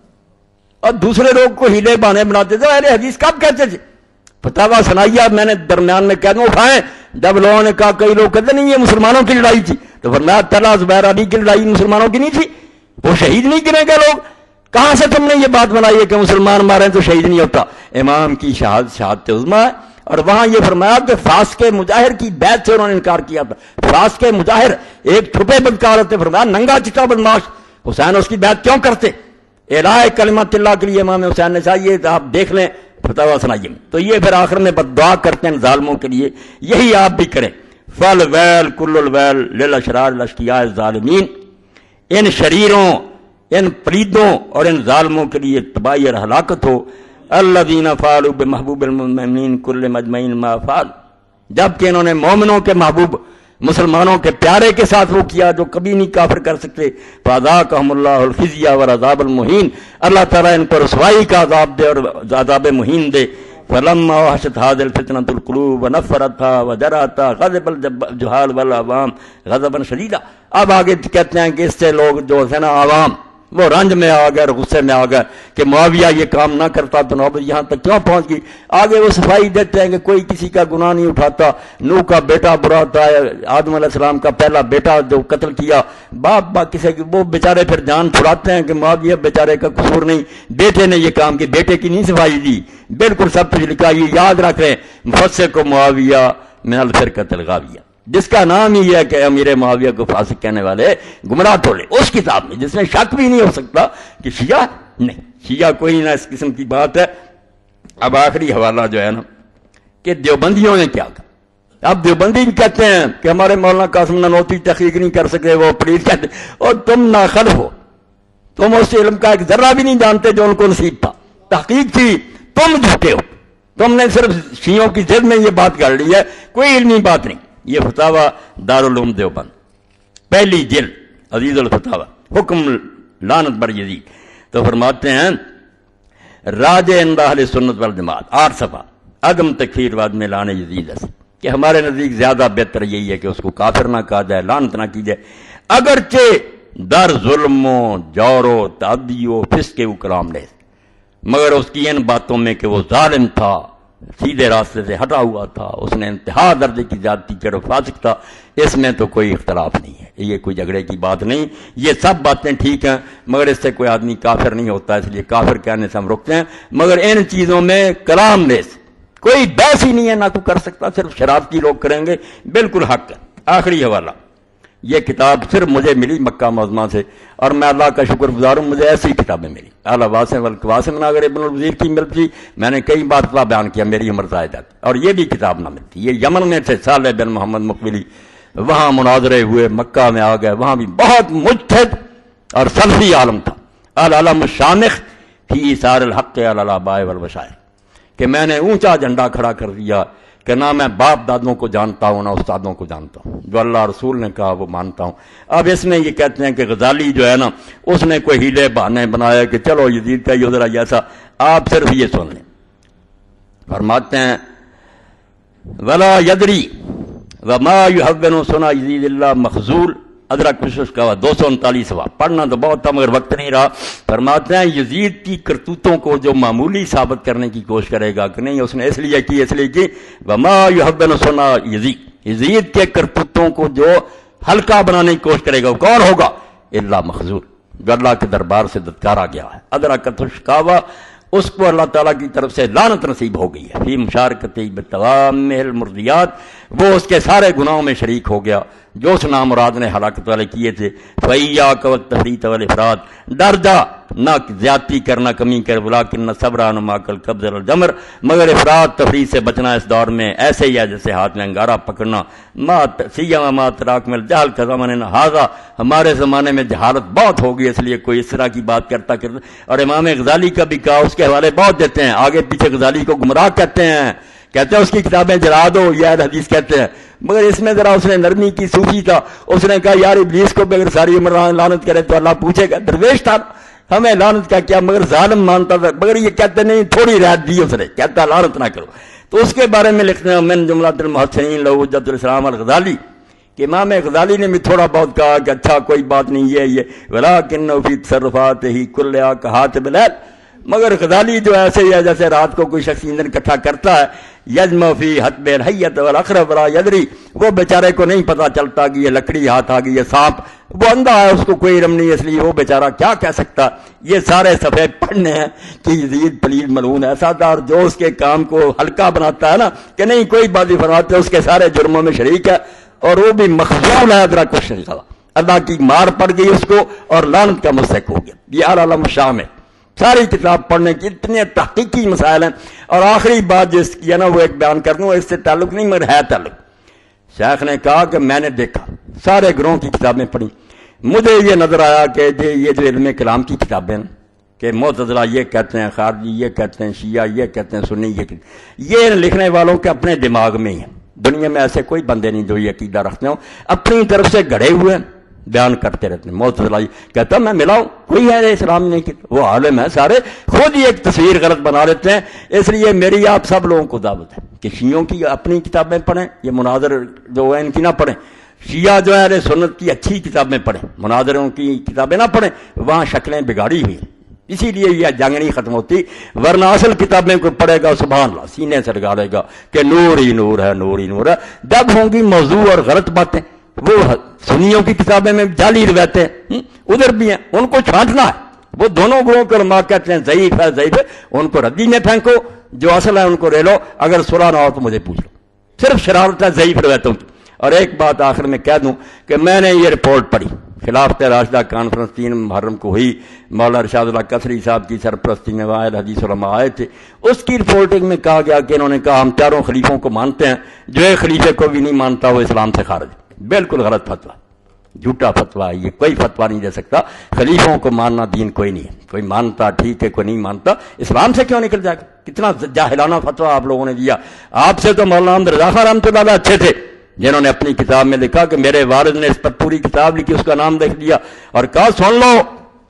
S1: اور دوسرے لوگ کو ہیلے بہانے بناتے تھے. اہل حدیث کب کہتے تھے؟ فتاویٰ سنائیہ میں نے درمیان میں قدم اٹھائے جب لوگوں نے کہا، کئی لوگ کہتے نہیں یہ مسلمانوں کی لڑائی تھی، تو فرمایا طلحہ زبیر علی کی لڑائی مسلمانوں کی نہیں تھی، وہ شہید نہیں گنے گئے لوگ. کہاں سے تم نے یہ بات بنائی ہے کہ مسلمان مارے تو شہید نہیں ہوتا؟ امام کی شہادت عظمیٰ ہے. اور وہاں یہ فرمایا کہ فاسق مجاہر کی بیعت سے انہوں نے انکار کیا تھا. فاسق مجاہر ایک چھپے بدکار ہوتے، فرمایا ننگا چٹا بدماش، حسین اس کی بیعت کیوں کرتے؟ الہ کلمت اللہ کے لیے امام حسین نے چاہیے آپ دیکھ لیں فتاویٰ سنائیے. تو یہ پھر آخر میں بددعا کرتے ہیں ظالموں کے لیے، یہی آپ بھی کریں. فل ویل کل الویل للاشرار الاشقیاء الظالمین، ان شریروں، ان پلیدوں اور ان ظالموں کے لیے تباہی اور ہلاکت ہو. الذین فعلوا بمحبوب المؤمنین کل مجمعین ما فعل، جبکہ انہوں نے مومنوں کے محبوب مسلمانوں کے پیارے کے ساتھ وہ کیا جو کبھی نہیں کافر کر سکتے. فذاقہم اللہ الخزی والعذاب المہین، اللہ تعالیٰ ان کو رسوائی کا عذاب دے اور عذاب مہین دے. فلما وحشت هذه الفتنة القلوب ونفرتها وجرتها غضب الجهال والعوام غضبا شدیدا. اب آگے کہتے ہیں کہ اس سے لوگ جو ہے نا عوام وہ رنج میں آ گئے اور غصے میں آ گئے کہ معاویہ یہ کام نہ کرتا تو نوبت یہاں تک کیوں پہنچ گئی. آگے وہ صفائی دیتے ہیں کہ کوئی کسی کا گناہ نہیں اٹھاتا، نوح کا بیٹا برا تھا، آدم علیہ السلام کا پہلا بیٹا جو قتل کیا، باپ کسی وہ بیچارے پھر جان چھڑاتے ہیں کہ معاویہ بیچارے کا قصور نہیں، بیٹے نے یہ کام کی، بیٹے کی نہیں صفائی دی. بالکل سب کچھ لکھا. یہ یاد رکھ رہے ہیں مفسق کو معاویہ من الفرقۃ الغاویہ، جس کا نام ہی ہے کہ امیر معاویہ کو فاسق کہنے والے گمراہ ٹولے، اس کتاب میں جس میں شک بھی نہیں ہو سکتا کہ شیعہ نہیں، شیعہ کوئی نہ اس قسم کی بات ہے. اب آخری حوالہ جو ہے نا کہ دیوبندیوں نے کیا کہا. اب دیوبندی بھی کہتے ہیں کہ ہمارے مولانا قاسم نانوتوی تحقیق نہیں کر سکے، وہ پلیز کہتے اور تم ناخلف ہو، تم اس علم کا ایک ذرہ بھی نہیں جانتے جو ان کو نصیب تھا، تحقیق تھی، تم جھوٹے ہو، تم نے صرف شیعوں کی ضد میں یہ بات کر لی ہے، کوئی علمی بات نہیں. یہ فتاویٰ دارالعلوم دیوبند پہلی جلد عزیز الفتاویٰ حکم لعنت بر یزید. تو فرماتے ہیں راجع عند اہل سنت والجماعت 8 صفحہ عدم تکفیر بعد میں لعن یزید ہے کہ ہمارے نزدیک زیادہ بہتر یہی ہے کہ اس کو کافر نہ کہا جائے، لعنت نہ کی جائے، اگرچہ در ظلم و جور و تعدی و فسق و کلام لے، مگر اس کی ان باتوں میں کہ وہ ظالم تھا، سیدھے راستے سے ہٹا ہوا تھا، اس نے انتہا درجے کی زیادتی کی اور فاسق تھا، اس میں تو کوئی اختلاف نہیں ہے، یہ کوئی جھگڑے کی بات نہیں. یہ سب باتیں ٹھیک ہیں مگر اس سے کوئی آدمی کافر نہیں ہوتا، اس لیے کافر کہنے سے ہم رکتے ہیں. مگر ان چیزوں میں کلام لیس کوئی بحث ہی نہیں ہے، نہ تو کر سکتا، صرف شرارتی لوگ کریں گے. بالکل حق ہے. آخری حوالہ یہ کتاب صرف مجھے ملی مکہ معظمہ سے، اور میں اللہ کا شکر گزار ہوں، مجھے ایسی کتابیں ملی۔ اعلیٰ واسم ناگر ابن الوزیر کی ملتی، میں نے کئی بار بیان کیا میری عمر ضائع جاتی، اور یہ بھی کتاب نہ ملتی۔ یہ یمن میں تھے صالح بن محمد مقبلی، وہاں مناظرے ہوئے، مکہ میں آ گئے، وہاں بھی بہت مجتہد اور سلفی عالم تھا۔ العلم الشامخ فی ایثار الحق علی الآباء والمشائخ، کہ میں نے اونچا جھنڈا کھڑا کر دیا کہ نہ میں باپ دادوں کو جانتا ہوں نہ استادوں کو جانتا ہوں، جو اللہ رسول نے کہا وہ مانتا ہوں۔ اب اس میں یہ کہتے ہیں کہ غزالی جو ہے نا، اس نے کوئی ہیلے بہانے بنایا کہ چلو یزید کا یہ ذرا جیسا، آپ صرف یہ سن لیں۔ فرماتے ہیں ولا یدری وما یحون صنع یزید اللہ مخذول، ادرک کوشش کا 239واں، پڑھنا تو بہت تھا مگر وقت نہیں رہا۔ فرماتے ہیں یزید کی کرتوتوں کو جو معمولی ثابت کرنے کی کوشش کرے گا کہ نہیں اس نے اس لیے کی وما یحون صنع یزید، یزید کے کرتوتوں کو جو ہلکا بنانے کی کوشش کرے گا وہ کون ہوگا؟ اللہ مخذول، جو اللہ کے دربار سے دتکارا گیا ہے۔ ادرکت الشقاوہ، اس کو اللہ تعالیٰ کی طرف سے لعنت نصیب ہو گئی ہے۔ فی مشارکتی بتوام المرضیات، وہ اس کے سارے گناہوں میں شریک ہو گیا جو اس نامراد نے ہلاکت والے کیے تھے۔ فَإِيَّاكَ وَالتَّفْرِيطَ وَالْإِفْرَاطَ، ڈر جا، نہ زیادتی کرنا کمی کر، وَلَٰكِنَّ الصَّبْرَ عَلَىٰ مَا كَالْقَبْضِ عَلَى الْجَمْرِ، مگر افراط تفریط سے بچنا اس دور میں ایسے ہی ہے جیسے ہاتھ میں انگارہ پکڑنا۔ سیما ما تراک من الجہل کزماننا ھذا، ہمارے زمانے میں جہالت بہت ہوگی اس لیے کوئی اس طرح کی بات کرتا۔ اور امام غزالی کا بھی کہا، اس کے حوالے بہت دیتے ہیں، آگے پیچھے غزالی کو گمراہ کہتے ہیں اس کی کتابیں جلا دو، یہ حدیث کہتے ہیں، مگر اس میں ذرا اس نے نرمی کی، صوفی تھا، اس نے کہا یار ابلیس کو بھی اگر ساری عمر لعنت کرے تو اللہ پوچھے گا، درویش تھا، ہمیں لعنت کا کیا، مگر ظالم مانتا تھا، مگر یہ کہتے نہیں، تھوڑی رعایت دی اس نے، کہتا لعنت نہ کرو۔ تو اس کے بارے میں لکھتے ہیں من جملۃ المحسنین لہ حجۃ الاسلام الغزالی، کہ امام غزالی نے بھی تھوڑا بہت کہا کہ اچھا کوئی بات نہیں یہ ولکنہ فی تصرفاتہ کلھا کہاتب اللیل، مگر غزالی جو ایسے ہی ہے جیسے رات کو کوئی شخص ایندھن اکٹھا کرتا ہے، یجمع فی حتب الحیۃ والعقرب ولا یدری، وہ بیچارے کو نہیں پتہ چلتا کہ یہ لکڑی ہاتھ آ گئی، یہ سانپ، وہ اندھا ہے، اس کو کوئی علم نہیں، اس لیے وہ بیچارہ کیا کہہ سکتا۔ یہ سارے صفحے پڑھنے ہیں کہ یزید پلید ملعون ایسا تھا، اور جو اس کے کام کو ہلکا بناتا ہے نا کہ نہیں کوئی بازی فرماتے، اس کے سارے جرموں میں شریک ہے، اور وہ بھی مخذول ہے۔ ادرا کچھ اللہ کی مار پڑ گئی اس کو اور لعنت کا مستحق ہو گیا۔ یہ العلم الشامخ، ساری کتاب پڑھنے کی اتنے تحقیقی مسائل ہیں۔ اور آخری بات جس کی ہے نا وہ ایک بیان کر دوں، اس سے تعلق نہیں مگر ہے تعلق۔ شیخ نے کہا کہ میں نے دیکھا سارے گروہوں کی کتابیں پڑھی، مجھے یہ نظر آیا کہ یہ جو علم کلام کی کتابیں کہ معتزلہ یہ کہتے ہیں، خارجی یہ کہتے ہیں، شیعہ یہ کہتے ہیں، سنی یہ کہتے ہیں، یہ لکھنے والوں کے اپنے دماغ میں ہی ہیں۔ دنیا میں ایسے کوئی بندے نہیں جو یہ عقیدہ رکھتے ہوں، اپنی طرف سے گڑھے ہوئے بیان کرتے رہتے ہیں۔ معتزلہ کہتا میں ملاؤں، کوئی ہے اسلام نہیں، وہ عالم ہے سارے، خود ہی ایک تصویر غلط بنا لیتے ہیں۔ اس لیے میری آپ سب لوگوں کو دعوت ہے کہ شیعوں کی اپنی کتابیں پڑھیں، یہ مناظر جو ہے ان کی نہ پڑھیں، شیعہ جو ہے سنت کی اچھی کتابیں پڑھیں، مناظروں کی کتابیں نہ پڑھیں، وہاں شکلیں بگاڑی ہوئی ہیں، اسی لیے یہ جنگ نہیں ختم ہوتی۔ ورنہ اصل کتابیں کو پڑھے گا سبحان اللہ سینے سے لگا لے گا کہ نور ہی نور ہے، نور ہی نور ہے۔ جب ہوں گی موضوع اور غلط باتیں، وہ سنیوں کی کتابیں میں جعلی روایتیں ادھر بھی ہیں، ان کو چھانٹنا ہے۔ وہ دونوں گروہوں کے علماء کہتے ہیں ضعیف ہے، ضعیف ہے، ان کو ردی میں پھینکو، جو اصل ہے ان کو لے لو، اگر صلح نہ ہو تو مجھے پوچھ لو۔ صرف شرارت ہے ضعیف روایتوں کی۔ اور ایک بات آخر میں کہہ دوں کہ میں نے یہ رپورٹ پڑھی، خلافت راشدہ کانفرنس 3 محرم کو ہوئی، مولانا ارشاد اللہ قصری صاحب کی سرپرستی میں واحد حدیث علماء آئے تھے، اس کی رپورٹنگ میں کہا گیا کہ انہوں نے کہا ہم چاروں خلیفوں کو مانتے ہیں، جو ایک خلیفے کو بھی نہیں مانتا وہ اسلام سے خارج ہے۔ بالکل غلط فتویٰ، جھوٹا فتویٰ ہے، یہ کوئی فتویٰ نہیں دے سکتا۔ خلیفوں کو ماننا دین کوئی نہیں ہے، کوئی مانتا ٹھیک ہے، کوئی نہیں مانتا، اسلام سے کیوں نکل جائے گا؟ کتنا جاہلانہ فتویٰ آپ لوگوں نے دیا۔ آپ سے تو مولانا احمد رضا خان رحمۃ اللہ علیہ اچھے تھے، جنہوں نے اپنی کتاب میں لکھا کہ میرے والد نے اس پر پوری کتاب لکھی، اس کا نام لکھ دیا اور کہا سن لو،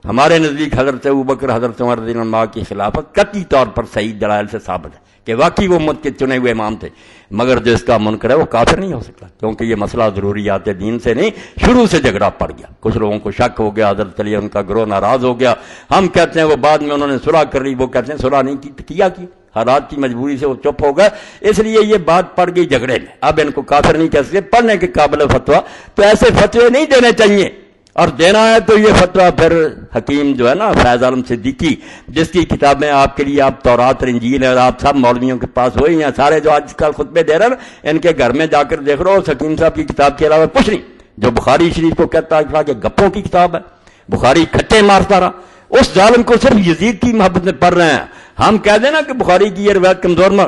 S1: ہمارے نزدیک حضرت ابوبکر حضرت عمر رضی اللہ عنہ کی خلافت قطعی طور پر صحیح دلائل سے ثابت ہے کہ واقعی وہ امت کے چنے ہوئے امام تھے، مگر جو اس کا منکر ہے وہ کافر نہیں ہو سکتا، کیونکہ یہ مسئلہ ضروریات دین سے نہیں، شروع سے جھگڑا پڑ گیا، کچھ لوگوں کو شک ہو گیا، حضرت علی ان کا گروہ ناراض ہو گیا، ہم کہتے ہیں وہ بعد میں انہوں نے صلح کر لی، وہ کہتے ہیں صلح نہیں کیا کی، حالات کی مجبوری سے وہ چپ ہو گئے، اس لیے یہ بات پڑ گئی جھگڑے میں۔ اب ان کو کافر نہیں کہہ سکتے، پڑھنے کے قابل فتویٰ، تو ایسے فتوے نہیں دینے چاہیے، اور دینا ہے تو یہ فتویٰ پھر حکیم جو ہے نا فیض عالم صدیقی، جس کی کتابیں آپ کے لیے آپ تورات اور انجیل اور آپ سب مولویوں کے پاس وہی ہیں، سارے جو آج کل خطبے دے رہے ہیں ان کے گھر میں جا کر دیکھ رہو، حکیم صاحب کی کتاب کے علاوہ کچھ نہیں، جو بخاری شریف کو کہتا ہے کہ گپوں کی کتاب ہے، بخاری کھٹے مارتا رہا، اس ظالم کو صرف یزید کی محبت میں پڑھ رہے ہیں. ہم کہہ دیں نا کہ بخاری کی یہ روایت کمزور میں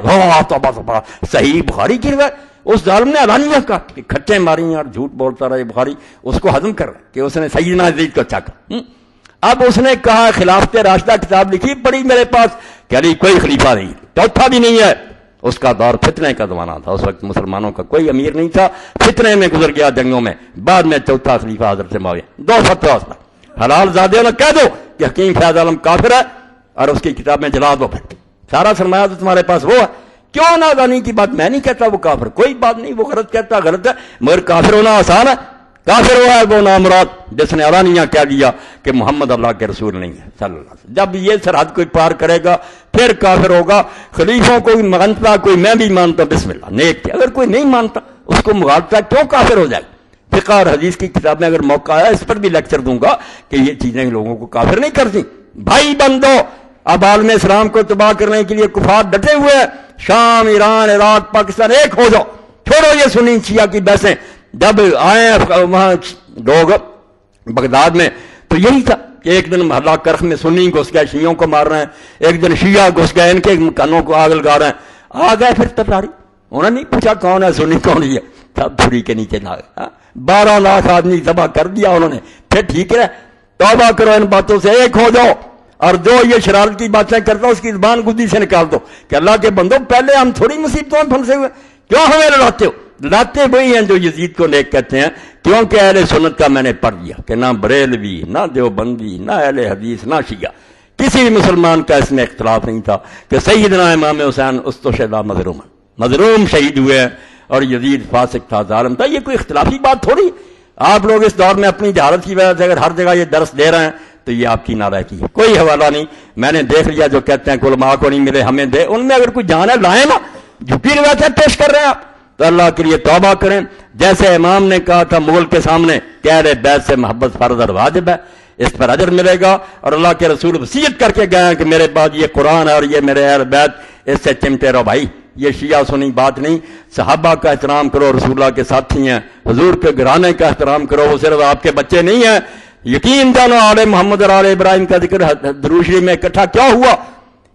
S1: توبہ صحیح بخاری کی روایت، اس ظالم نے اعلانیہ کہا کہ کھٹے ماری اور جھوٹ بولتا رہا. یہ بخاری اس کو ہضم کر رہا کہ اس نے سیدنا یزید کو اچھا کہا. اب اس نے کہا خلافت راشدہ کتاب لکھی پڑھی میرے پاس کہ علی کوئی خلیفہ نہیں، چوتھا بھی نہیں ہے. اس کا دور فتنے کا زمانہ تھا، اس وقت مسلمانوں کا کوئی امیر نہیں تھا، فتنے میں گزر گیا جنگوں میں. بعد میں چوتھا خلیفہ حضرت معاویہ. دو فتویٰ اس پر. حلال زادیوں نے کہہ دو کہ حکیم فیاض عالم کافر ہے اور اس کی کتابیں جلا دو، پھر سارا سرمایہ تو تمہارے پاس وہ ہے. کیوں نادانی کی بات، میں نہیں کہتا وہ کافر، کوئی بات نہیں، وہ غلط کہتا غلط ہے، مگر کافر ہونا آسان ہے. کافر ہوا ہے وہ نامراد جس نے اعلانیہ کہہ دیا کہ محمد اللہ کے رسول نہیں ہے صلی اللہ علیہ وسلم. جب یہ سرحد کوئی پار کرے گا پھر کافر ہوگا. خلیفوں کو بھی مانتا کوئی، میں بھی مانتا، بسم اللہ نیک تھے. اگر کوئی نہیں مانتا اس کو مغالطہ کیوں کافر ہو جائے. فقہ اور حدیث کی کتاب میں اگر موقع آیا اس پر بھی لیکچر دوں گا کہ یہ چیزیں لوگوں کو کافر نہیں کرتی. بھائی بندو، اب عالم اسلام کو تباہ کرنے کے لیے کفار ڈٹے ہوئے ہیں. شام، ایران، عراق، پاکستان ایک ہو جاؤ، چھوڑو یہ سنی شیعہ کی بحثیں. جب آئے وہاں لوگ بغداد میں تو یہی تھا کہ ایک دن محلہ کرخ میں سنی گھس گئے، شیعوں کو مار رہے ہیں، ایک دن شیعہ گھس گئے ان کے کانوں کو آگ لگا رہے ہیں. آ گئے پھر تتاری، انہوں نے نہیں پوچھا کون ہے سنی کون ہے، سب چھری کے نیچے نہ گئے. 12 لاکھ آدمی ذبح کر دیا انہوں نے. پھر ٹھیک ہے، توبہ کرو ان باتوں سے، ایک ہو جاؤ. اور جو یہ شرارت کی باتیں کرتا اس کی زبان گدی سے نکال دو کہ اللہ کے بندو پہلے ہم تھوڑی مصیبتوں میں پھنسے ہوئے، کیوں ہمیں لڑاتے ہو. لڑاتے وہی ہیں جو یزید کو نیک کہتے ہیں، کیونکہ اہل سنت کا میں نے پڑھ دیا کہ نہ بریلوی، نہ دیوبندی، نہ اہل حدیث، نہ شیعہ، کسی بھی مسلمان کا اس میں اختلاف نہیں تھا کہ سیدنا امام حسین استشہد مظلوم شہید ہوئے ہیں اور یزید فاسق تھا، ظالم تھا. یہ کوئی اختلافی بات تھوڑی. آپ لوگ اس دور میں اپنی جہالت کی وجہ سے اگر ہر جگہ یہ درس دے رہے ہیں تو یہ آپ کی نالائکی ہے. کوئی حوالہ نہیں، میں نے دیکھ لیا جو کہتے ہیں کہ علماء کو نہیں ملے ہمیں دے. ان میں اگر کوئی جان ہے لائیں نا، جھوٹی روایتیں پیش کر رہے ہیں آپ تو اللہ کے لیے توبہ کریں. جیسے امام نے کہا تھا مغل کے سامنے کہ اہل بیت سے محبت فرض اور واجب ہے، اس پر اجر ملے گا. اور اللہ کے رسول وصیت کر کے گئے ہیں کہ میرے بعد یہ قرآن ہے اور یہ میرے اہل بیت، اس سے چمٹے رہو بھائی. یہ شیعہ سنی بات نہیں. صحابہ کا احترام کرو، رسول اللہ کے ساتھی ہیں. حضور کے گھرانے کا احترام کرو، وہ صرف آپ کے بچے نہیں ہیں. یقین جانو آل محمد اور آل ابراہیم کا ذکر درود شریف میں اکٹھا کیا ہوا.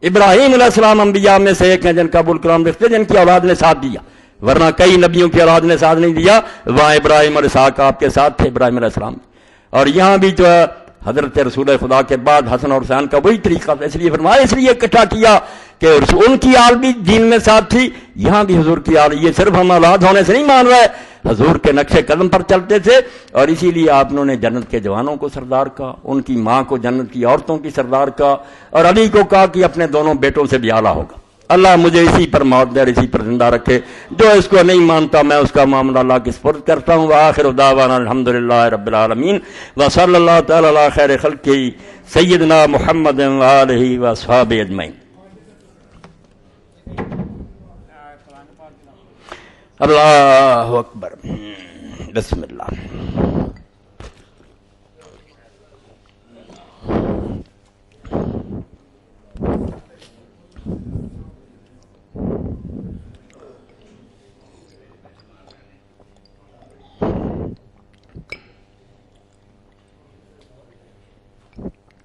S1: ابراہیم علیہ السلام انبیاء میں سے ایک ہیں جن کا ابو الکلام لکھتے جن کی اولاد نے ساتھ دیا، ورنہ کئی نبیوں کی اولاد نے ساتھ نہیں دیا. وہاں ابراہیم اور اسحاق آپ کے ساتھ تھے، ابراہیم علیہ السلام. اور یہاں بھی جو ہے حضرت رسول خدا کے بعد حسن اور حسین کا وہی طریقہ تھا، اس لیے فرمایا، اس لیے اکٹھا کیا کہ ان کی آل بھی دین میں ساتھ تھی، یہاں بھی حضور کی آل. یہ صرف ہم اولاد ہونے سے نہیں مان رہے، حضور کے نقش قدم پر چلتے تھے. اور اسی لیے آپ نے جنت کے جوانوں کو سردار کہا، ان کی ماں کو جنت کی عورتوں کی سردار کہا، اور علی کو کہا کہ اپنے دونوں بیٹوں سے بھی اعلیٰ ہوگا. اللہ مجھے اسی پر موت دے اور اسی پر زندہ رکھے. جو اس کو نہیں مانتا میں اس کا معاملہ اللہ کے سپرد کرتا ہوں. وآخر دعوانا الحمدللہ رب العالمین وصلی اللہ تعالی علی خیر خلقہ سیدنا محمد وآلہ واصحابہ اجمعین. اللہ اکبر. بسم اللہ.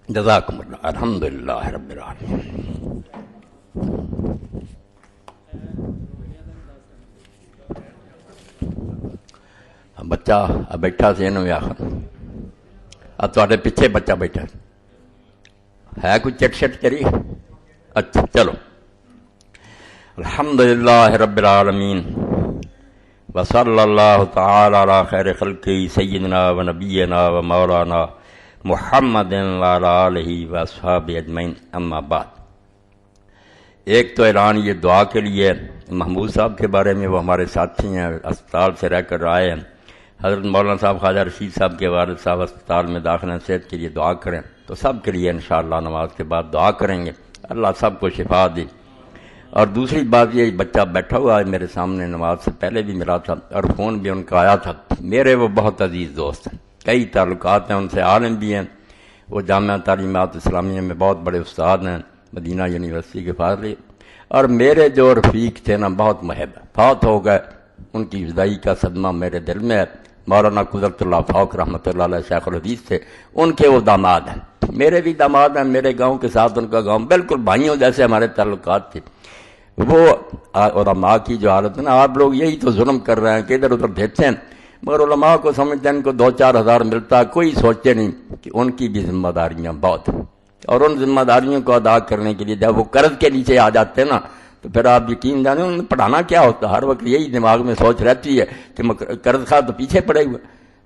S1: جزاکم اللہ. الحمدللہ رب العالمین. بچہ بیٹھا سی انہوں آخر اب تے پیچھے بچہ بیٹھا ہے کوئی چٹ شٹ کری. اچھا چلو. الحمدللہ رب العالمین وصلی اللہ تعالی علی خیر خلقہ سیدنا و نبینا و مولانا محمد وعلی آلہ واصحابہ اجمعین. اما بعد، ایک تو اعلان یہ دعا کے لیے محمود صاحب کے بارے میں، وہ ہمارے ساتھی ہیں، اسپتال سے رہ کر آئے ہیں. حضرت مولانا صاحب خواجہ رشید صاحب کے والد صاحب اسپتال میں داخل ہیں، صحت کے لیے دعا کریں. تو سب کے لیے انشاءاللہ نماز کے بعد دعا کریں گے، اللہ سب کو شفا دے. اور دوسری بات یہ، بچہ بیٹھا ہوا ہے میرے سامنے، نماز سے پہلے بھی ملا تھا اور فون بھی ان کا آیا تھا. میرے وہ بہت عزیز دوست ہیں، کئی تعلقات ہیں ان سے، عالم بھی ہیں. وہ جامعہ تعلیمات اسلامیہ میں بہت بڑے استاد ہیں، مدینہ یونیورسٹی کے فاضل. اور میرے جو رفیق تھے نا، بہت محب، فوت ہو گئے. ان کی جدائی کا صدمہ میرے دل میں ہے. مولانا قدرت اللہ فوق رحمۃ اللہ علیہ شیخ الحدیث تھے، ان کے وہ داماد ہیں، میرے بھی داماد ہیں، میرے گاؤں کے ساتھ ان کا گاؤں بالکل بھائیوں جیسے ہمارے تعلقات تھے۔ وہ علماء کی جو حالت ہے نا، آپ لوگ یہی تو ظلم کر رہے ہیں کہ ادھر ادھر دیتے ہیں، مگر علماء کو سمجھتے ہیں ان کو 2-4 ہزار ملتا، کوئی سوچتے نہیں کہ ان کی بھی ذمہ داریاں بہت ہیں، اور ان ذمہ داریوں کو ادا کرنے کے لیے جب وہ قرض کے نیچے آ جاتے ہیں نا، تو پھر آپ یقین جانیں انہیں پڑھانا کیا ہوتا، ہر وقت یہی دماغ میں سوچ رہتی ہے کہ قرض خواہ تو پیچھے پڑے ہوئے۔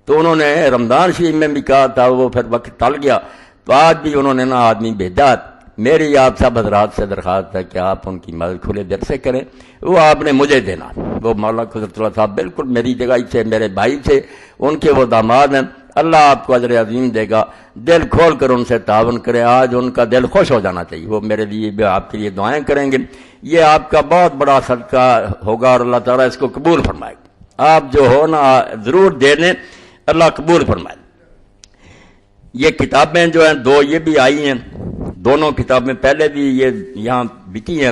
S1: تو انہوں نے رمضان شریف میں بھی کہا تھا، وہ پھر وقت ٹل گیا، تو آج بھی انہوں نے نا آدمی بھیجا۔ میری آپ سب حضرات سے درخواست ہے کہ آپ ان کی مدد کھلے دل سے کریں، وہ آپ نے مجھے دینا۔ وہ مولانا قدرت اللہ صاحب بالکل میری جگہ سے، میرے بھائی سے، ان کے وہ داماد ہیں، اللہ آپ کو اجر عظیم دے گا، دل کھول کر ان سے تعاون کرے، آج ان کا دل خوش ہو جانا چاہیے، وہ میرے لیے بھی آپ کے لیے دعائیں کریں گے، یہ آپ کا بہت بڑا صدقہ ہوگا اور اللہ تعالیٰ اس کو قبول فرمائے گا۔ آپ جو ہو نا ضرور دے دیں، اللہ قبول فرمائے۔ یہ کتابیں جو ہیں 2 یہ بھی آئی ہیں، دونوں کتابیں پہلے بھی یہ یہاں بکی ہیں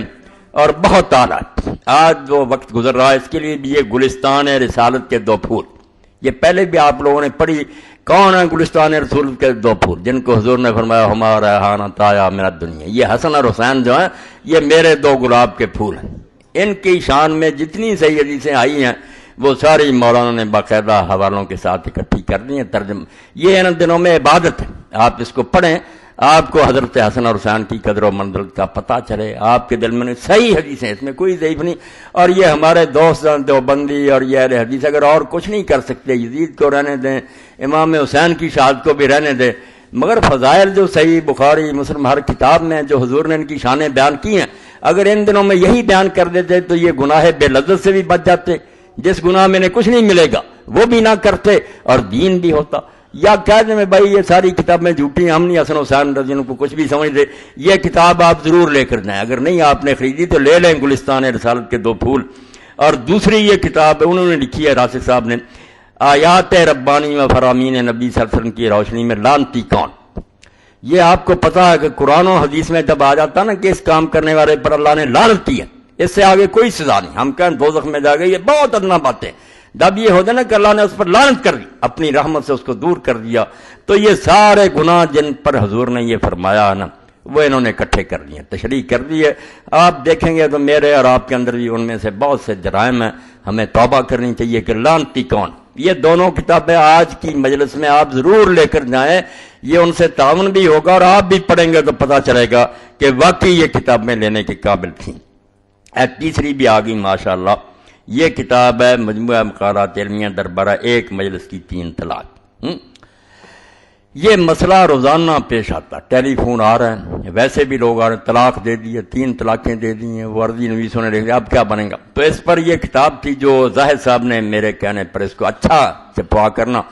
S1: اور بہت اعلیٰ۔ آج جو وقت گزر رہا ہے اس کے لیے بھی یہ گلستان رسالت کے 2 پھول، یہ پہلے بھی آپ لوگوں نے پڑھی۔ کون ہے گلستان رسول کے 2 پھول؟ جن کو حضور نے فرمایا ہمارا ریحانہ طایا میرا دنیا، یہ حسن اور حسین جو ہیں یہ میرے 2 گلاب کے پھول ہیں۔ ان کی شان میں جتنی صحیح حدیثیں آئی ہیں وہ ساری مولانا نے باقاعدہ حوالوں کے ساتھ اکٹھی کر دی ہیں، ترجمہ۔ یہ ان دنوں میں عبادت ہے، آپ اس کو پڑھیں، آپ کو حضرت حسن اور حسین کی قدر و منزلت کا پتہ چلے، آپ کے دل میں صحیح حدیثیں، اس میں کوئی ضعیف نہیں۔ اور یہ ہمارے دوست دیوبندی اور یہ اہل حدیث اگر اور کچھ نہیں کر سکتے، یزید کو رہنے دیں، امام حسین کی شہادت کو بھی رہنے دیں، مگر فضائل جو صحیح بخاری مسلم ہر کتاب میں جو حضور نے ان کی شانیں بیان کی ہیں، اگر ان دنوں میں یہی بیان کر دیتے تو یہ گناہ بے لذت سے بھی بچ جاتے، جس گناہ میں نے کچھ نہیں ملے گا وہ بھی نہ کرتے اور دین بھی ہوتا۔ یا کہہ دیں میں بھائی یہ ساری کتابیں جھوٹی ہیں، ہم نہیں حسن حسین رضی اللہ عنہ کو کچھ بھی سمجھتے، یہ کتاب آپ ضرور لے کر جائیں، اگر نہیں آپ نے خریدی تو لے لیں، گلستان رسالت کے 2 پھول۔ اور دوسری یہ کتاب انہوں نے لکھی ہے راشد صاحب نے، آیات ربانی و فرامین نبی صلی اللہ علیہ وسلم کی روشنی میں لعنتی کون۔ یہ آپ کو پتا ہے کہ قرآن و حدیث میں جب آ جاتا نا کہ اس کام کرنے والے پر اللہ نے لعنت کی ہے، اس سے آگے کوئی سزا نہیں، ہم کہیں دوزخ میں جا گئے، یہ بہت ادنا باتیں۔ جب یہ ہوتا نا کہ اللہ نے اس پر لعنت کر دی، اپنی رحمت سے اس کو دور کر دیا، تو یہ سارے گناہ جن پر حضور نے یہ فرمایا نا وہ انہوں نے اکٹھے کر لیے، تشریح کر دی ہے۔ آپ دیکھیں گے تو میرے اور آپ کے اندر بھی ان میں سے بہت سے جرائم ہیں، ہمیں توبہ کرنی چاہیے کہ لعنتی کون۔ یہ دونوں کتابیں آج کی مجلس میں آپ ضرور لے کر جائیں، یہ ان سے تعاون بھی ہوگا اور آپ بھی پڑھیں گے تو پتہ چلے گا کہ واقعی یہ کتابیں لینے کے قابل تھیں۔ تیسری بھی آ گئی ماشاءاللہ، یہ کتاب ہے مجموعہ مقالات علمیہ دربارہ ایک مجلس کی 3 طلاق۔ یہ مسئلہ روزانہ پیش آتا، ٹیلی فون آ رہا ہے، ویسے بھی لوگ آ رہے ہیں، طلاق دے دی ہے، 3 طلاقیں دے دی ہیں، وہ عرضی نویسوں نے لکھ دیا، اب کیا بنے گا؟ تو اس پر یہ کتاب تھی جو زاہد صاحب نے میرے کہنے پر اس کو اچھا چھپوا کرنا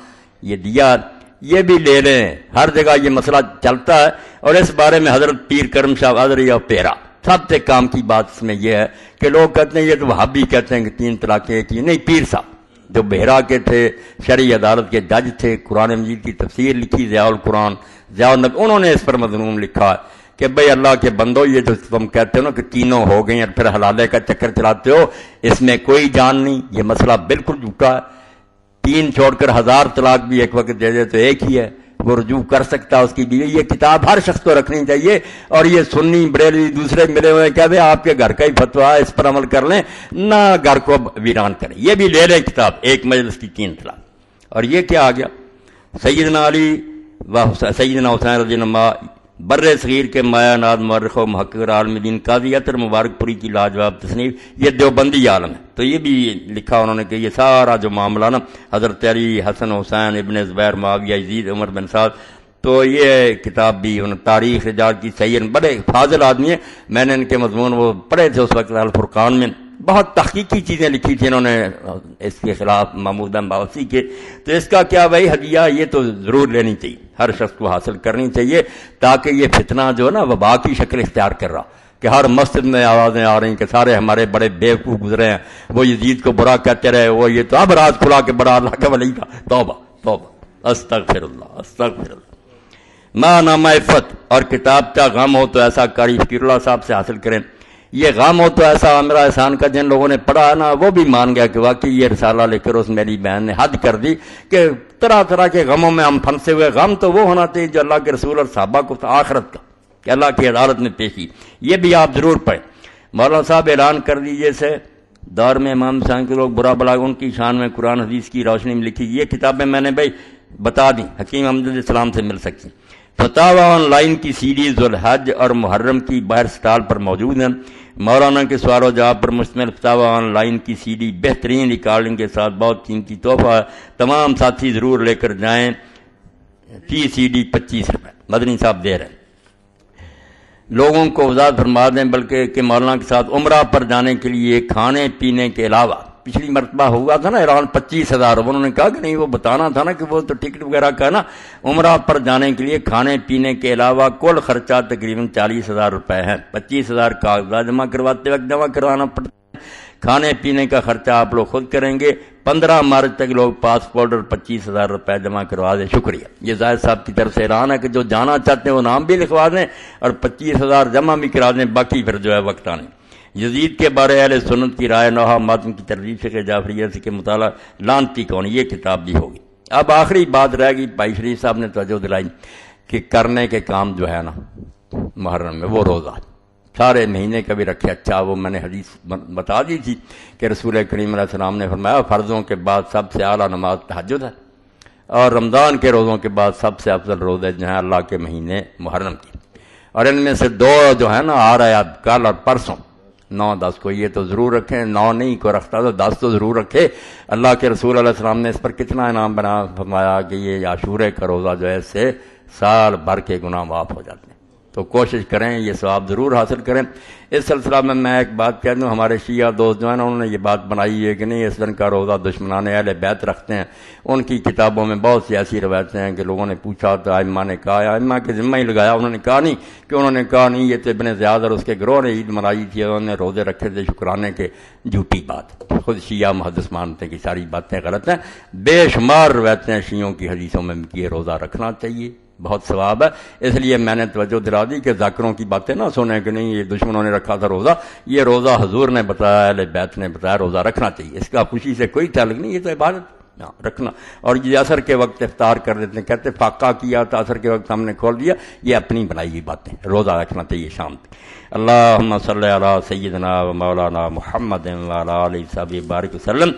S1: یہ دیا، یہ بھی لے لیں، ہر جگہ یہ مسئلہ چلتا ہے۔ اور اس بارے میں حضرت پیر کرم شاہ قادری اور پیرا سب سے کام کی بات اس میں یہ ہے کہ لوگ کہتے ہیں یہ تو وہابی کہتے ہیں کہ 3 طلاقیں کی، نہیں، پیر صاحب جو بحیرہ کے تھے، شرعی عدالت کے جج تھے، قرآن مجید کی تفسیر لکھی ضیاء القرآن، ضیاء النبی، انہوں نے اس پر مضمون لکھا ہے کہ بھئی اللہ کے بندو، یہ جو تم کہتے ہو نا کہ تینوں ہو گئیں اور پھر حلالے کا چکر چلاتے ہو، اس میں کوئی جان نہیں، یہ مسئلہ بالکل جھوٹا ہے۔ 3 چھوڑ کر 1000 طلاق بھی ایک وقت دے دے تو ایک ہی ہے، وہ رجوع کر سکتا اس کی بیوی۔ یہ کتاب ہر شخص کو رکھنی چاہیے، اور یہ سنی بریلوی دوسرے ملے ہوئے کہتے ہیں آپ کے گھر کا ہی فتویٰ ہے، اس پر عمل کر لیں، نہ گھر کو ویران کریں۔ یہ بھی لے لیں کتاب، ایک مجلس کی 3 طلاق۔ اور یہ کیا آ گیا، سیدنا علی و سیدنا حسین رضی اللہ عنہ بر صغیر کے مایا ناز مورخ و محقق عالم دین قاضی عطر مبارک پوری کی لاجواب تصنیف، یہ دیوبندی عالم ہے، تو یہ بھی لکھا انہوں نے کہ یہ سارا جو معاملہ نا حضرت علی، حسن حسین، ابن زبیر، معاویہ، یزید، عمر بن سعد، تو یہ کتاب بھی ان تاریخ رجال کی صحیح، بڑے فاضل آدمی ہیں، میں نے ان کے مضمون وہ پڑھے تھے اس وقت الفرقان میں، بہت تحقیقی چیزیں لکھی تھی انہوں نے اس کے خلاف محمود باوسی کے۔ تو اس کا کیا بھائی ہدیہ، یہ تو ضرور لینی چاہیے، ہر شخص کو حاصل کرنی چاہیے، تاکہ یہ فتنہ جو ہے نا وبا کی شکل اختیار کر رہا کہ ہر مسجد میں آوازیں آ رہی ہیں کہ سارے ہمارے بڑے بیوقوف گزرے ہیں، وہ یزید کو برا کہتے رہے، وہ یہ تو اب راز کھلا کے بڑا اللہ کا ولی تھا، توبہ توبہ، استغفر اللہ استغفر اللہ۔ ماں نامہ عفت اور کتاب کا غم ہو تو ایسا قاری فقیر اللہ صاحب سے حاصل کریں۔ یہ غم ہو تو ایسا عامرہ احسان کا جن لوگوں نے پڑھا ہے نا وہ بھی مان گیا کہ واقعی یہ رسالہ لے کر اس میری بہن نے حد کر دی کہ طرح طرح کے غموں میں ہم پھنسے ہوئے. غم تو وہ ہونا چاہیے جو اللہ کے رسول اور صحابہ کو آخرت کا کہ اللہ کی عدالت میں پیشی. یہ بھی آپ ضرور پڑھیں. مولانا صاحب اعلان کر دیجئے سے دور میں امام حسین کے لوگ برا بلا ان کی شان میں قرآن حدیث کی روشنی میں لکھی. یہ کتابیں میں نے بھائی بتا دیں حکیم احمد السلام سے مل سکتی. فتاوی آن لائن کی سیریز ذوالحج اور محرم کی باہر سٹال پر موجود ہیں. مولانا کے سوال و جواب پر مشتمل فتاوی آن لائن کی سی ڈی بہترین ریکارڈنگ کے ساتھ بہت قیمتی تحفہ ہے. تمام ساتھی ضرور لے کر جائیں. فی سی ڈی 25 روپے مدنی صاحب دے رہے ہیں. لوگوں کو وضاحت فرما دیں بلکہ کہ مولانا کے ساتھ عمرہ پر جانے کے لیے کھانے پینے کے علاوہ پچھلی مرتبہ ہوا تھا نا ایران 25,000. انہوں نے کہا کہ نہیں وہ بتانا تھا نا کہ وہ تو ٹکٹ وغیرہ کا نا عمرہ پر جانے کے لیے کھانے پینے کے علاوہ کل خرچہ تقریباً 40,000 روپے ہے. 25,000 کاغذات جمع کرواتے وقت جمع کروانا پڑتا ہے. کھانے پینے کا خرچہ آپ لوگ خود کریں گے. 15 مارچ تک لوگ پاسپورٹ اور 25,000 روپے جمع کروا دیں. شکریہ. یہ زاہد صاحب کی طرف سے اعلان ہے کہ جو جانا چاہتے ہیں وہ نام بھی لکھوا دیں اور 25,000 جمع بھی کرا دیں. باقی پھر جو ہے وقت آنے. یزید کے بارے اہل سنت کی رائے نوحہ ماتم کی ترغیب سے جعفریہ سے کے مطالعہ لانتی کون یہ کتاب بھی ہوگی. اب آخری بات رہ گئی. بھائی شریف صاحب نے توجہ دلائی کہ کرنے کے کام جو ہے نا محرم میں وہ روزہ سارے مہینے کا بھی رکھے. اچھا وہ میں نے حدیث بتا دی تھی کہ رسول کریم علیہ السلام نے فرمایا فرضوں کے بعد سب سے اعلیٰ نماز تہجد ہے اور رمضان کے روزوں کے بعد سب سے افضل روزے جو ہیں اللہ کے مہینے محرم کی. اور ان میں سے 2 جو ہے نا آ رہا ہے کل اور پرسوں 9-10 کو یہ تو ضرور رکھیں. 9 نہیں کو رکھتا تو 10 تو ضرور رکھے. اللہ کے رسول علیہ السلام نے اس پر کتنا انعام بنا فرمایا کہ یہ عاشورے کا روزہ جو ہے اس سے سال بھر کے گناہ معاف ہو جاتے ہیں. تو کوشش کریں یہ ثواب ضرور حاصل کریں. اس سلسلہ میں ایک بات کہہ دوں. ہمارے شیعہ دوست جو ہیں نا انہوں نے یہ بات بنائی ہے کہ نہیں اس دن کا روزہ دشمنان اہل بیت رکھتے ہیں. ان کی کتابوں میں بہت سی ایسی روایتیں ہیں کہ لوگوں نے پوچھا تو ائمہ نے کہا ائمہ کے ذمہ ہی لگایا. انہوں نے کہا نہیں کہ انہوں نے کہا نہیں یہ تو ابن زیاد اور اس کے گروہ نے عید منائی تھی انہوں نے روزے رکھے تھے شکرانے کے. جھوٹی بات. خود شیعہ محدث مانتے کہ ساری باتیں غلط ہیں. بے شمار روایتیں شیعوں کی حدیثوں میں کہ یہ روزہ رکھنا چاہیے بہت ثواب ہے. اس لیے میں نے توجہ دلا دی کہ ذاکروں کی باتیں نہ سنیں کہ نہیں یہ دشمنوں نے رکھا تھا روزہ. یہ روزہ حضور نے بتایا اہل بیت نے بتایا روزہ رکھنا چاہیے. اس کا خوشی سے کوئی تعلق نہیں. یہ تو عبادت رکھنا. اور یہ عصر کے وقت افطار کر دیتے ہیں کہتے فاقہ کیا تو عصر کے وقت ہم نے کھول دیا. یہ اپنی بنائی ہوئی باتیں. روزہ رکھنا چاہیے شام تک. اللہم صلی علی سیدنا و مولانا محمد و علی آلہ وصحبہ بارک وسلم.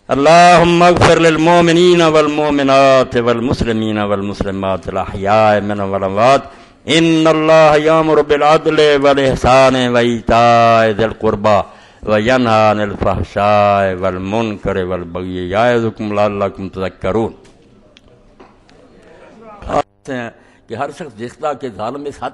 S1: اللهم اغفر للمؤمنين والمؤمنات والمسلمين والمسلمات الأحياء منهم والأموات. إن الله يأمر بالعدل والإحسان وإيتاء ذي القربى وينهى عن الفحشاء والمنكر والبغي يعظكم لعلكم تذكرون. کہ ہر شخص جس طرح کے ظالم اس حد